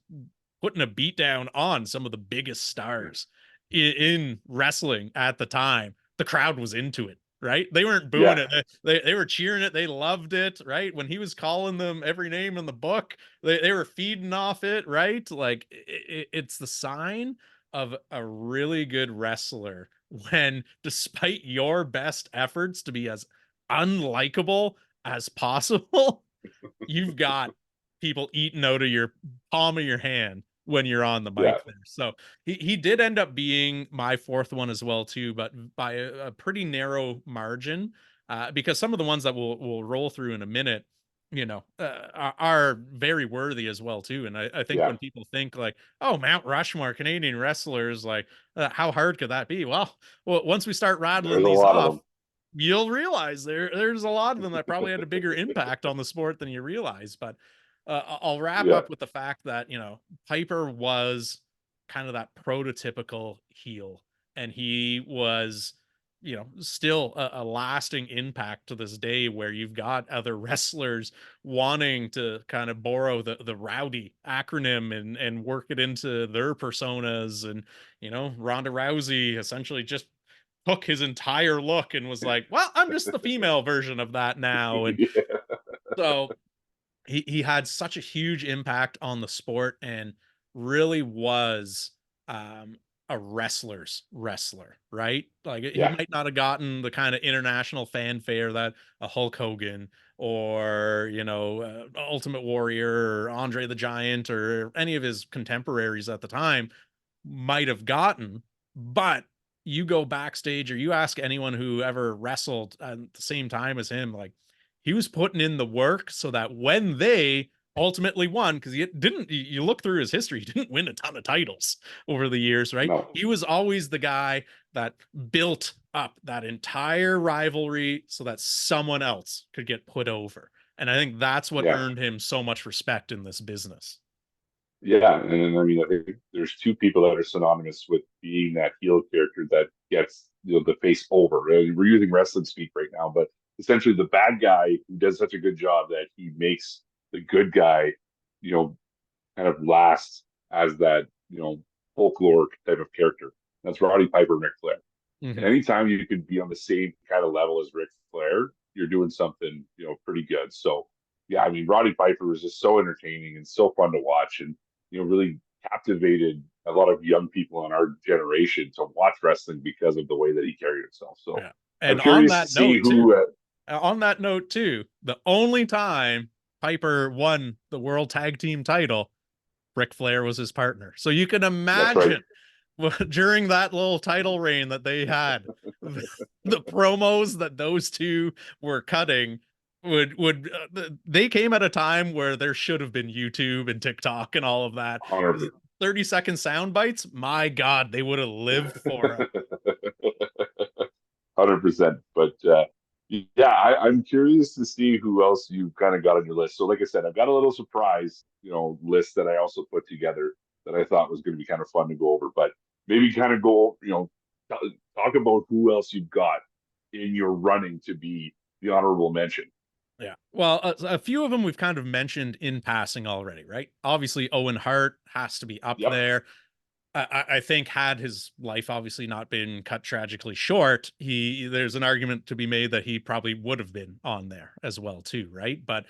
putting a beat down on some of the biggest stars in wrestling at the time, the crowd was into it, right? They weren't booing Yeah. it. They were cheering it. They loved it, right? When he was calling them every name in the book, they were feeding off it, right? Like it's the sign of a really good wrestler when, despite your best efforts to be as unlikable as possible, you've got people eating out of your palm of your hand when you're on the Yeah. mic there. So he did end up being my fourth one as well too, but by a pretty narrow margin, because some of the ones that we'll roll through in a minute, are very worthy as well too. And I think Yeah. when people think like, oh, Mount Rushmore, Canadian wrestlers, like how hard could that be? Well, once we start rattling There's a these lot of off, them. you'll realize there's a lot of them that probably had a bigger impact on the sport than you realize. But I'll wrap Yeah. up with the fact that Piper was kind of that prototypical heel, and he was still a lasting impact to this day, where you've got other wrestlers wanting to kind of borrow the rowdy acronym and work it into their personas. And Ronda Rousey essentially just took his entire look and was like, well, I'm just the female version of that now. And Yeah. so he had such a huge impact on the sport and really was um a wrestler's wrestler, right? Like he Yeah. might not have gotten the kind of international fanfare that a Hulk Hogan or Ultimate Warrior or Andre the Giant or any of his contemporaries at the time might have gotten, but you go backstage or you ask anyone who ever wrestled at the same time as him, like he was putting in the work so that when they ultimately won, because he didn't, you look through his history, he didn't win a ton of titles over the years, right? No. He was always the guy that built up that entire rivalry so that someone else could get put over. And I think that's what Yeah. earned him so much respect in this business. Yeah. And I mean, I think there's two people that are synonymous with being that heel character that gets the face over. We're using wrestling speak right now, but essentially the bad guy who does such a good job that he makes the good guy, you know, kind of last as that, folklore type of character. That's Roddy Piper and Ric Flair. And Mhm. anytime you could be on the same kind of level as Ric Flair, you're doing something, pretty good. So yeah, I mean, Roddy Piper was just so entertaining and so fun to watch, and really captivated a lot of young people in our generation to watch wrestling because of the way that he carried himself. So Yeah. I'm And curious to see who. on that note too, the only time Piper won the World Tag Team title, Ric Flair was his partner. So you can That's right. imagine during that little title reign that they had, the promos that those two were cutting they came at a time where there should have been YouTube and TikTok and all of that. 100. 30-second sound bites, my God, they would have lived for them. 100%. But yeah, I'm curious to see who else you kind of got on your list. So, like I said, I've got a little surprise, list that I also put together that I thought was going to be kind of fun to go over. But maybe kind of go, talk about who else you've got in your running to be the honorable mention. Yeah. Well, a few of them we've kind of mentioned in passing already, right? Obviously, Owen Hart has to be up Yep. there. I think had his life obviously not been cut tragically short, there's an argument to be made that he probably would have been on there as well too, right? But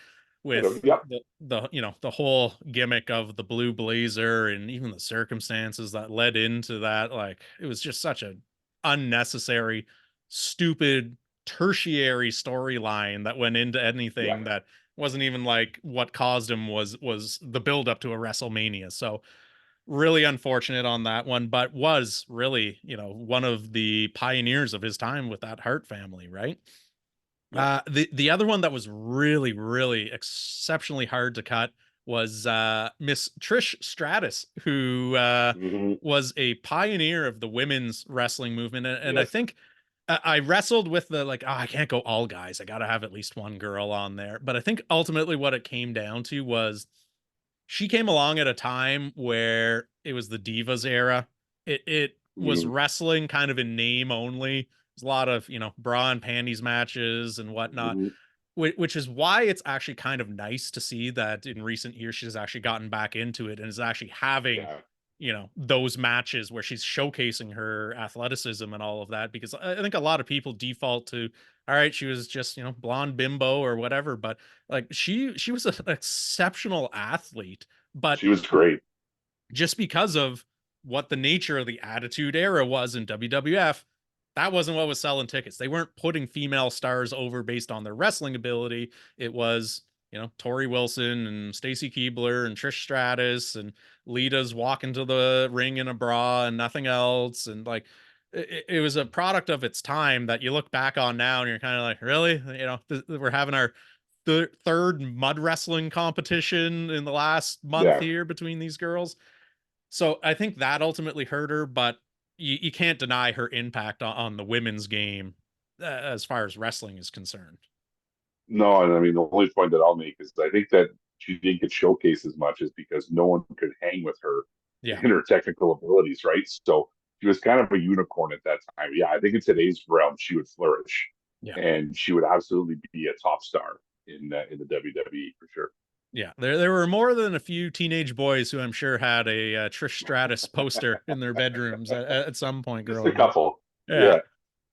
Could have. with Yep. the whole gimmick of the blue blazer and even the circumstances that led into that, like it was just such a unnecessary, stupid, tertiary storyline that went into Yeah. anything that wasn't even like what caused him was the build up to a WrestleMania. So really unfortunate on that one, but was really, one of the pioneers of his time with that Hart family, right? Yeah. The other one that was really, really exceptionally hard to cut was Miss Trish Stratus, who Hmm. was a pioneer of the women's wrestling movement. And I Yes. think I wrestled with the like, oh, I can't go all guys. I got to have at least one girl on there. But I think ultimately what it came down to was she came along at a time where it was the Divas era. It was Mm, wrestling kind of in name only. There's a lot of, bra and panties matches and whatnot, mhm. which is why it's actually kind of nice to see that in recent years she's actually gotten back into it and is actually having, Yeah, those matches where she's showcasing her athleticism and all of that. Because I think a lot of people default to, all right, she was just, blonde bimbo or whatever, but like she was an exceptional athlete. But she was great. just because of what the nature of the Attitude Era was in WWF, that wasn't what was selling tickets. They weren't putting female stars over based on their wrestling ability. It was, Tori Wilson and Stacy Keibler and Trish Stratus and Lita's walking to the ring in a bra and nothing else. And like, it was a product of its time that you look back on now and you're kind of like, really? We're having our third mud wrestling competition in the last month Yeah. here between these girls. So I think that ultimately hurt her, but you can't deny her impact on the women's game as far as wrestling is concerned. No, and I mean the only point that I'll make is I think that she didn't get showcased as much is because no one could hang with her Yeah. in her technical abilities, right? So she was kind of a unicorn at that time. Yeah, I think in today's realm she would flourish, Yeah. and she would absolutely be a top star in the WWE for sure. Yeah. There were more than a few teenage boys who I'm sure had a Trish Stratus poster in their bedrooms at some point Just a growing up. couple. Yeah.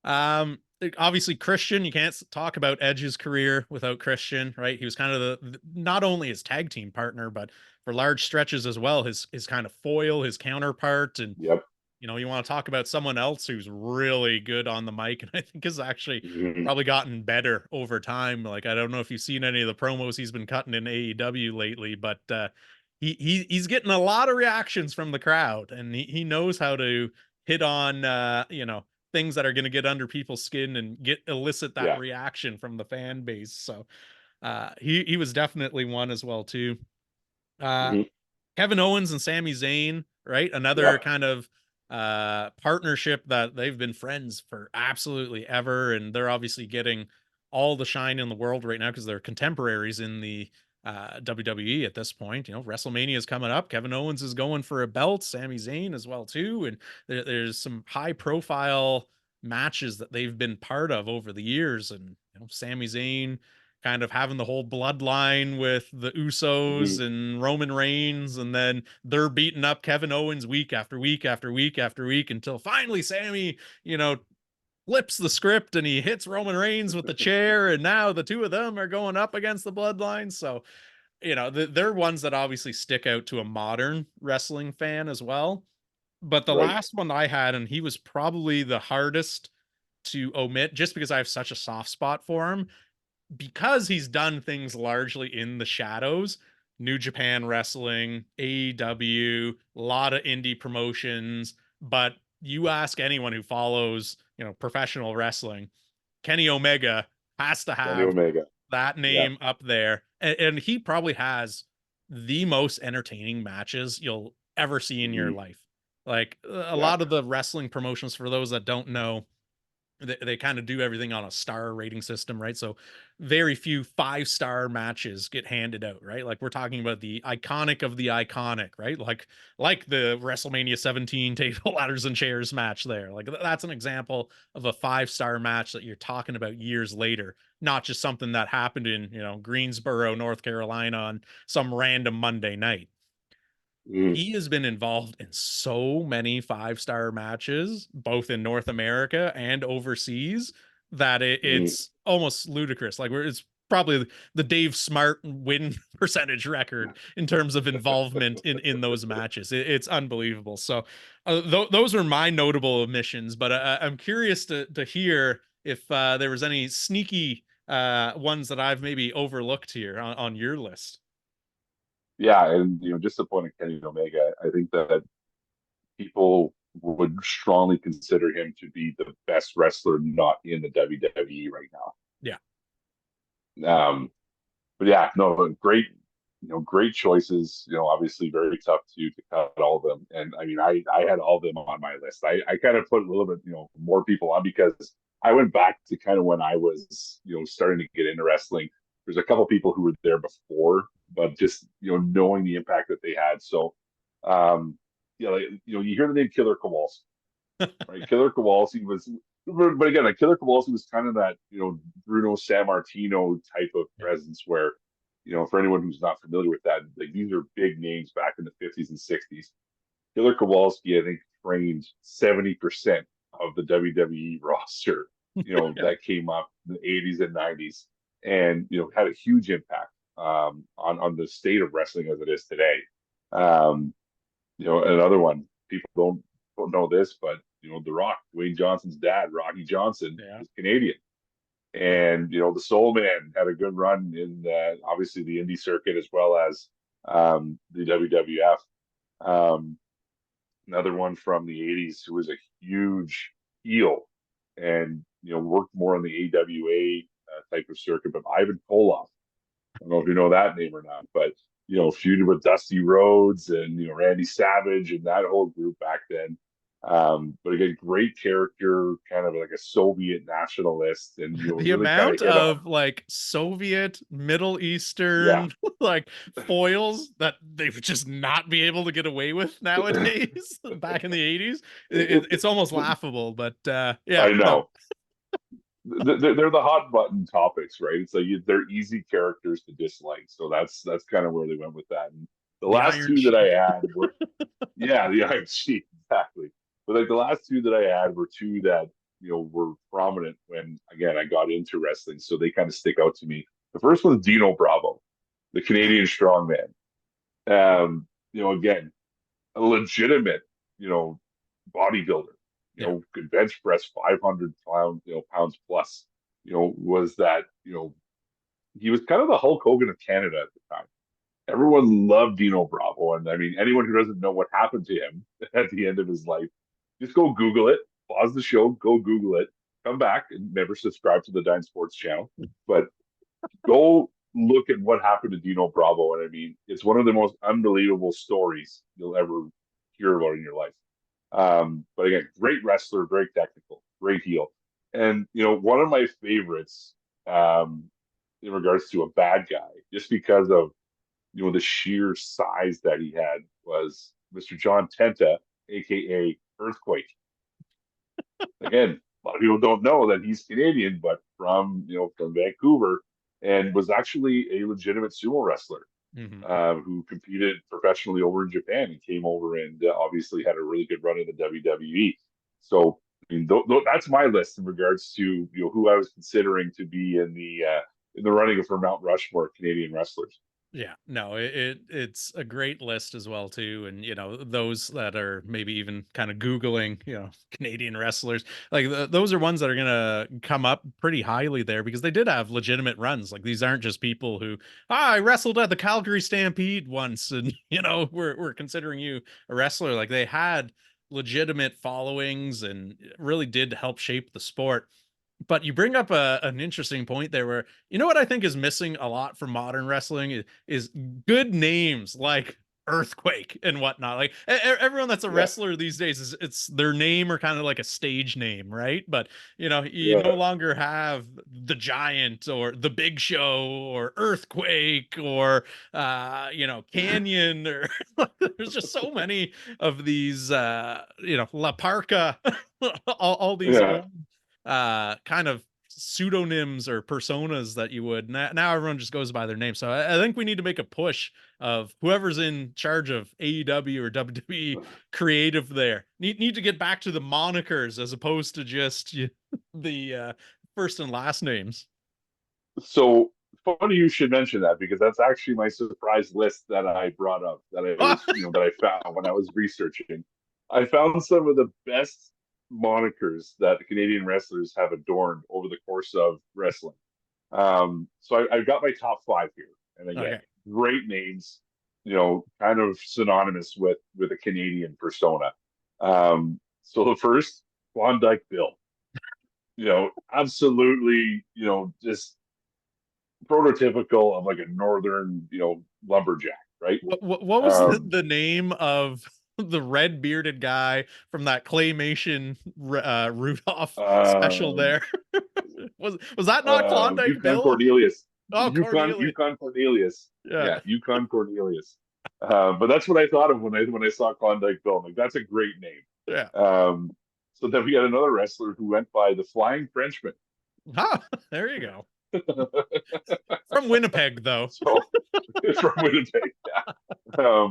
Yeah. Obviously Christian, you can't talk about Edge's career without Christian, right? He was kind of not only his tag team partner, but for large stretches as well, his kind of foil, his counterpart. And Yep. you want to talk about someone else who's really good on the mic and I think has actually Mhm. probably gotten better over time. Like, I don't know if you've seen any of the promos he's been cutting in AEW lately, but he's getting a lot of reactions from the crowd and he knows how to hit on things that are going to get under people's skin and elicit that Yeah. reaction from the fan base. So he was definitely one as well too. Uh Hmm. Kevin Owens and Sami Zayn, right? Another Yep. kind of partnership that they've been friends for absolutely ever. And they're obviously getting all the shine in the world right now because they're contemporaries in the WWE at this point. WrestleMania is coming up. Kevin Owens is going for a belt, Sami Zayn as well, too. And there's some high profile matches that they've been part of over the years. And Sami Zayn kind of having the whole bloodline with the Hmm. Usos and Roman Reigns, and then they're beating up Kevin Owens week after week after week after week until finally Sammy, flips the script and he hits Roman Reigns with the chair, and now the two of them are going up against the bloodline. So, they're ones that obviously stick out to a modern wrestling fan as well. But the Right. last one I had, and he was probably the hardest to omit just because I have such a soft spot for him, because he's done things largely in the shadows. New Japan Wrestling, AEW, a lot of indie promotions, but you ask anyone who follows, professional wrestling, Kenny Omega has to Kenny have Omega. that Yeah. name up there. And he probably has the most entertaining matches you'll ever see in your Hmm. life. Like a Yeah. lot of the wrestling promotions, for those that don't know, they kind of do everything on a star rating system, right? So very few 5-star matches get handed out, right? Like we're talking about the iconic of the iconic, right? Like the WrestleMania 17 table ladders and chairs match there. Like that's an example of a 5-star match that you're talking about years later, not just something that happened in, Greensboro, North Carolina on some random Monday night. Hmm. He has been involved in so many 5-star matches, both in North America and overseas, that Hmm. it's almost ludicrous. Like it's probably the Dave Smart win percentage record in terms of involvement in those matches. It's unbelievable. So those are my notable omissions, but I'm curious to hear if there was any sneaky ones that I've maybe overlooked here on your list. Yeah, and just the point of Kenny Omega, I think that people would strongly consider him to be the best wrestler not in the WWE right Yeah. now. But yeah, no, great, great choices. Obviously very tough to cut all of them. And I mean, I had all of them on my list. I kind of put a little bit, more people on because I went back to kind of when I was, starting to get into wrestling. There's a couple people who were there before, but just, knowing the impact that they had. So, like, you hear the name Killer Kowalski, right? Killer Kowalski was, but again, like Killer Kowalski was kind of that, Bruno Sammartino type of Yeah. presence where, for anyone who's not familiar with that, like these are big names back in the 50s and 60s. Killer Kowalski, I think, trained 70% of the WWE roster, Yeah. that came up in the 80s and 90s, and had a huge impact on the state of wrestling as it is today. Um, another one, people don't know this, but The Rock, Dwayne Johnson's dad, Rocky Johnson, Yeah. is Canadian. And the Soul Man had a good run in obviously the indie circuit as well as the WWF. Um, Another one from the 80s who was a huge heel and worked more on the AWA type of circuit, but Ivan Koloff. I don't know if you know that name or not, but feuded with Dusty Rhodes and Randy Savage and that whole group back then. But again, great character, kind of like a Soviet nationalist, and The really kind of amount hit on. of like Soviet, Middle Yeah, Eastern like foils that they would just not be able to get away with nowadays back in the 80s. It's almost laughable, but yeah, I no. know. They're the hot button topics, right? It's like they're easy characters to dislike, so that's kind of where they went with that. And the The last Iron two that I Sheik. had were, yeah, the IMC, exactly. But like the last two that I had were two that were prominent when again I got into wrestling, so they kind of stick out to me. The first one is Dino Bravo, the Yeah. Canadian strongman. Again, a legitimate, bodybuilder, Yeah. could bench press 500 pounds plus, was that, he was kind of the Hulk Hogan of Canada at the time. Everyone loved Dino Bravo. And I mean, anyone who doesn't know what happened to him at the end of his life, just go Google it, pause the show, go Google it, come back and never subscribe to the Dine Sports channel. But go look at what happened to Dino Bravo. And I mean, it's one of the most unbelievable stories you'll ever hear about in your life. But again, great wrestler, very technical, great heel. And, one of my favorites in regards to a bad guy, just because of, the sheer size that he had, was Mr. John Tenta, aka Earthquake. Again, a lot of people don't know that he's Canadian, but from Vancouver, and was actually a legitimate sumo wrestler Hmm. who competed professionally over in Japan and came over and obviously had a really good run in the WWE. So I mean, that's my list in regards to who I was considering to be in the running for Mount Rushmore Canadian wrestlers. Yeah, no, it's a great list as well too, and those that are maybe even kind of googling, Canadian wrestlers, like those are ones that are gonna come up pretty highly there because they did have legitimate runs. Like these aren't just people who I wrestled at the Calgary Stampede once, and we're considering you a wrestler. Like they had legitimate followings and really did help shape the sport. But you bring up an interesting point there where what I think is missing a lot from modern wrestling is good names like Earthquake and whatnot. Like everyone that's a Yeah, wrestler these days is it's their name or kind of like a stage name, right? But you no yeah, longer have the Giant or the Big Show or Earthquake or Canyon or there's just so many of these La Parca, all these yeah. old kind of pseudonyms or personas that you would now everyone just goes by their name. So I think we need to make a push of whoever's in charge of AEW or WWE creative there need to get back to the monikers as opposed to just the first and last names. So funny you should mention that because that's actually my surprise list that I brought up that I was that I found when I was researching. I found some of the best monikers that the Canadian wrestlers have adorned over the course of wrestling. So I've got my top five here, and again, Okay. great names, kind of synonymous with a Canadian persona. So the first, Klondike Bill, absolutely, just prototypical of like a northern, lumberjack, right? What was Um, the name of the red bearded guy from that claymation Rudolph special Um, there. Was that not Klondike Yukon Bill? Cornelius. Oh, Cornelius. Yukon Cornelius. Yeah. Yeah, Yukon Cornelius. But that's what I thought of when I saw Klondike Bill. I'm like, that's a great name. Yeah. So then we had another wrestler who went by the Flying Frenchman. Ah, there you go. From Winnipeg, though. So it's from Winnipeg. Yeah.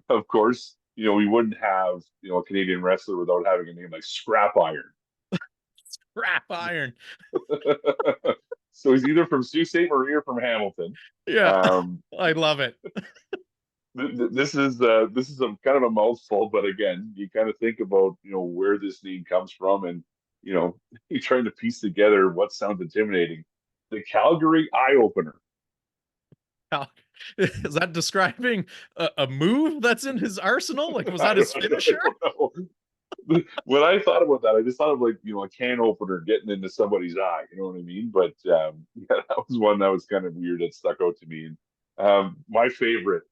Of course, we wouldn't have a Canadian wrestler without having a name like Scrap Iron. Scrap Iron. So he's either from Sault Ste. Marie or from Hamilton. Yeah, I love it. This is a kind of a mouthful, but again, you kind of think about where this name comes from, and you're trying to piece together what sounds intimidating. The Calgary Eye Opener. Is that describing a move that's in his arsenal? Like, was that his finisher? When I thought about that, I just thought of like a can opener getting into somebody's eye. You know what I mean? But yeah, that was one that was kind of weird that stuck out to me. My favorite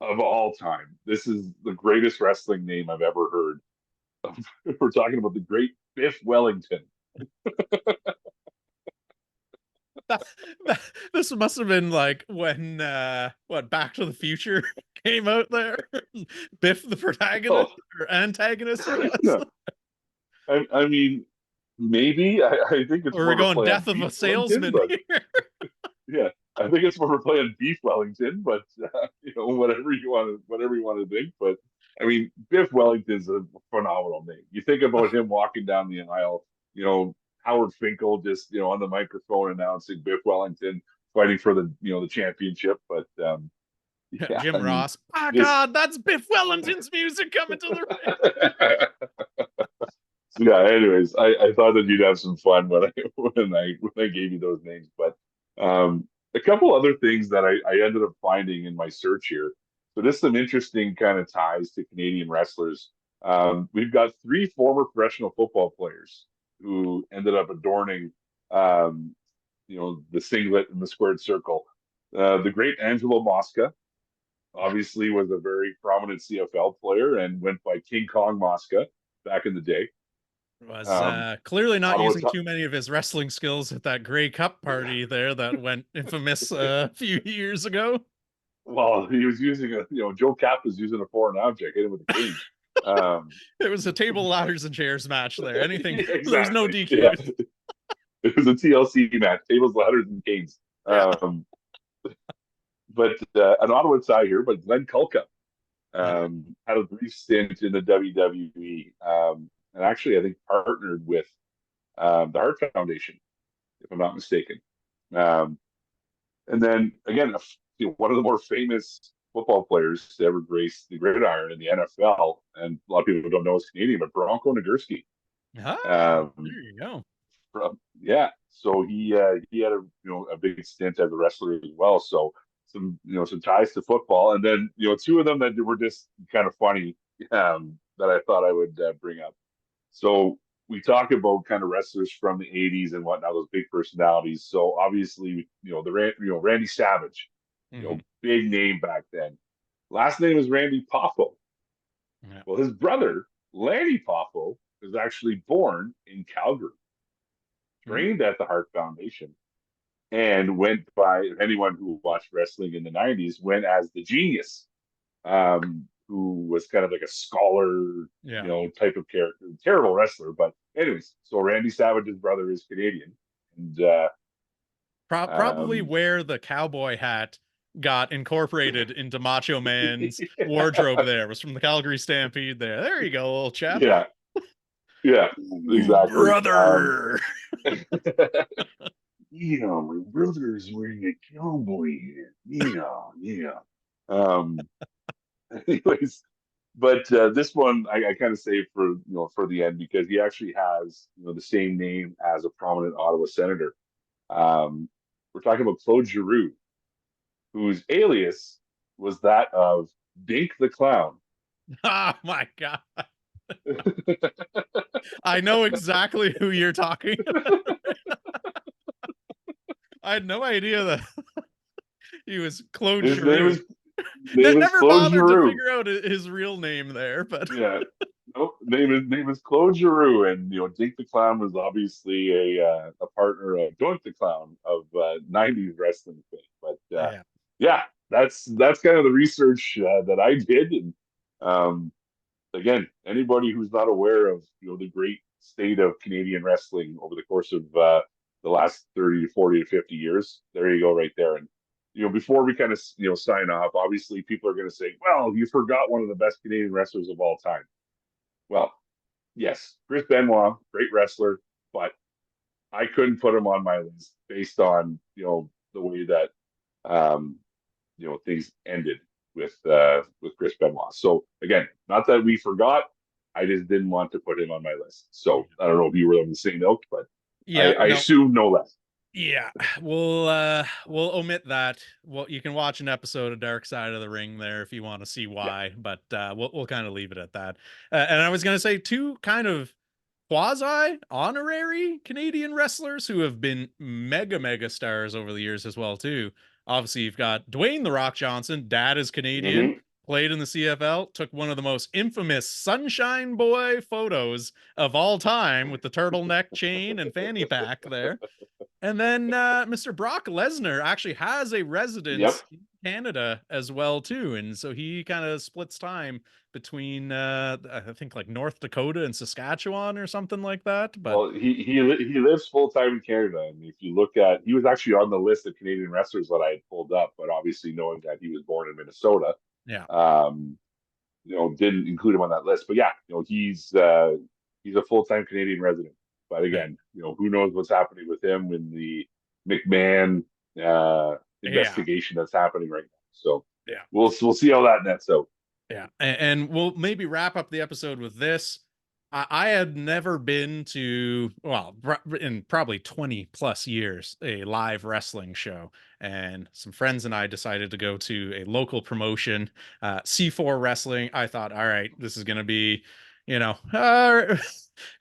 of all time. This is the greatest wrestling name I've ever heard. We're talking about the great Biff Wellington. This must have been like when Back to the Future came out there. Biff the protagonist or antagonist. Yeah. I mean, maybe I think it's. Or we're going Death of a Salesman here. Yeah, I think it's when we're playing Beef Wellington, but whatever you want to think. But I mean, Biff Wellington's a phenomenal name. You think about him walking down the aisle, Howard Finkel just on the microphone announcing Biff Wellington fighting for the championship. But yeah, Jim Ross. Oh God, that's Biff Wellington's music coming to the ring. Yeah. Anyways, I thought that you'd have some fun when I gave you those names, but a couple other things that I ended up finding in my search here. So just some interesting kind of ties to Canadian wrestlers. We've got 3 former professional football players who ended up adorning, the singlet and the squared circle. The great Angelo Mosca, obviously, was a very prominent CFL player and went by King Kong Mosca back in the day. Was clearly not using too many of his wrestling skills at that Grey Cup party there that went infamous a few years ago. Well, he was using Joe Cap was using a foreign object, hit him with a cane. It was a table, ladders, and chairs match there. Anything, exactly. There was no DQ. Yeah. It was a TLC match, tables, ladders, and canes. Yeah. But an Ottawa tie here, but Glenn Kulka had a brief stint in the WWE. And actually, I think partnered with the Hart Foundation, if I'm not mistaken. And then again, one of the more famous football players to ever grace the gridiron in the NFL, and a lot of people don't know he's Canadian, but Bronco Nagurski. There you go. So he had a big stint as a wrestler as well. So some ties to football, and then 2 of them that were just kind of funny that I thought I would bring up. So we talk about kind of wrestlers from the 80s and whatnot, those big personalities. So obviously, Randy Savage, big name back then. Last name is Randy Poffo. Yeah. Well, his brother, Lanny Poffo, was actually born in Calgary, trained at the Hart Foundation, and went by, anyone who watched wrestling in the 90s, went as the Genius. Who was kind of like a scholar, type of character. Terrible wrestler, but anyways. So Randy Savage's brother is Canadian, and probably where the cowboy hat got incorporated into Macho Man's wardrobe there was from the Calgary Stampede. There you go, old chap. Yeah, exactly, brother. My brother's wearing a cowboy hat. Anyways, but this one I kind of saved for the end because he actually has the same name as a prominent Ottawa senator. We're talking about Claude Giroux, whose alias was that of Dink the Clown. Oh my God. I know exactly who you're talking about. I had no idea that he was Claude Giroux. Name is Never Claude bothered to Giroux. figure out his real name there, but Yeah. Nope. Name is Claude Giroux, and Dink the Clown was obviously a partner of Doink the Clown of '90s wrestling fame. But yeah. yeah, that's kind of the research that I did, and um, again, anybody who's not aware of the great state of Canadian wrestling over the course of the last 30 to 40 to 50 years, there you go, right there. And before we kind of sign off, obviously people are going to say, "Well, you forgot one of the best Canadian wrestlers of all time." Well, yes, Chris Benoit, great wrestler, but I couldn't put him on my list based on the way that um, things ended with Chris Benoit. So again, not that we forgot, I just didn't want to put him on my list. So I don't know if you were on the same note, but Yeah, I no. assume no less. Yeah, we'll omit that. Well, you can watch an episode of Dark Side of the Ring there if you want to see Yeah. why, but we'll kind of leave it at that. And I was gonna say two kind of quasi honorary Canadian wrestlers who have been mega stars over the years as well too. Obviously, you've got Dwayne the Rock Johnson. Dad is Canadian, Mm-hmm. played in the CFL, took one of the most infamous Sunshine Boy photos of all time with the turtleneck chain and fanny pack there. And then Mr. Brock Lesnar actually has a Yep. residence in Canada as well too, and so he kind of splits time between I think like North Dakota and Saskatchewan or something like that. But Well, he lives full time in Canada, and if you look at, he was actually on the list of Canadian wrestlers that I had pulled up, but obviously knowing that he was born in Minnesota, yeah, um, didn't include him on that list. But yeah, he's a full time Canadian resident. But yeah, again, who knows what's happening with him in the McMahon yeah, investigation that's happening right now. So yeah. we'll see how that nets out. Yeah, and we'll maybe wrap up the episode with this. I had never been to, well, in probably 20 plus years, a live wrestling show. And some friends and I decided to go to a local promotion, C4 Wrestling. I thought, all right, this is going to be, you know,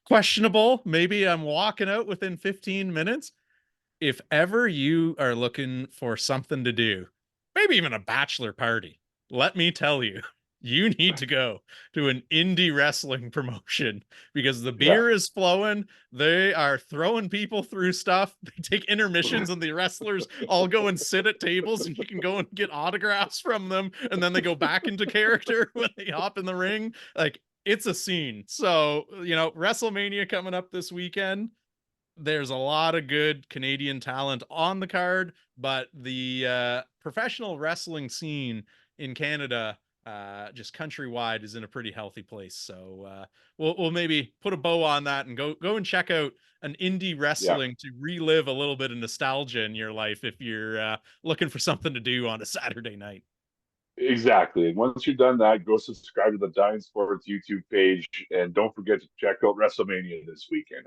questionable. Maybe I'm walking out within 15 minutes. If ever you are looking for something to do, maybe even a bachelor party, let me tell you, you need to go to an indie wrestling promotion because the Yeah. beer is flowing. They are throwing people through stuff. They take intermissions, and the wrestlers all go and sit at tables, and you can go and get autographs from them. And then they go back into character when they hop in the ring. Like, it's a scene. So, WrestleMania coming up this weekend, there's a lot of good Canadian talent on the card, but the professional wrestling scene in Canada, just countrywide, is in a pretty healthy place. So we'll maybe put a bow on that and go and check out an indie Yeah. wrestling to relive a little bit of nostalgia in your life if you're looking for something to do on a Saturday night. Exactly. And once you've done that, go subscribe to the Dying Sports YouTube page, and don't forget to check out WrestleMania this weekend.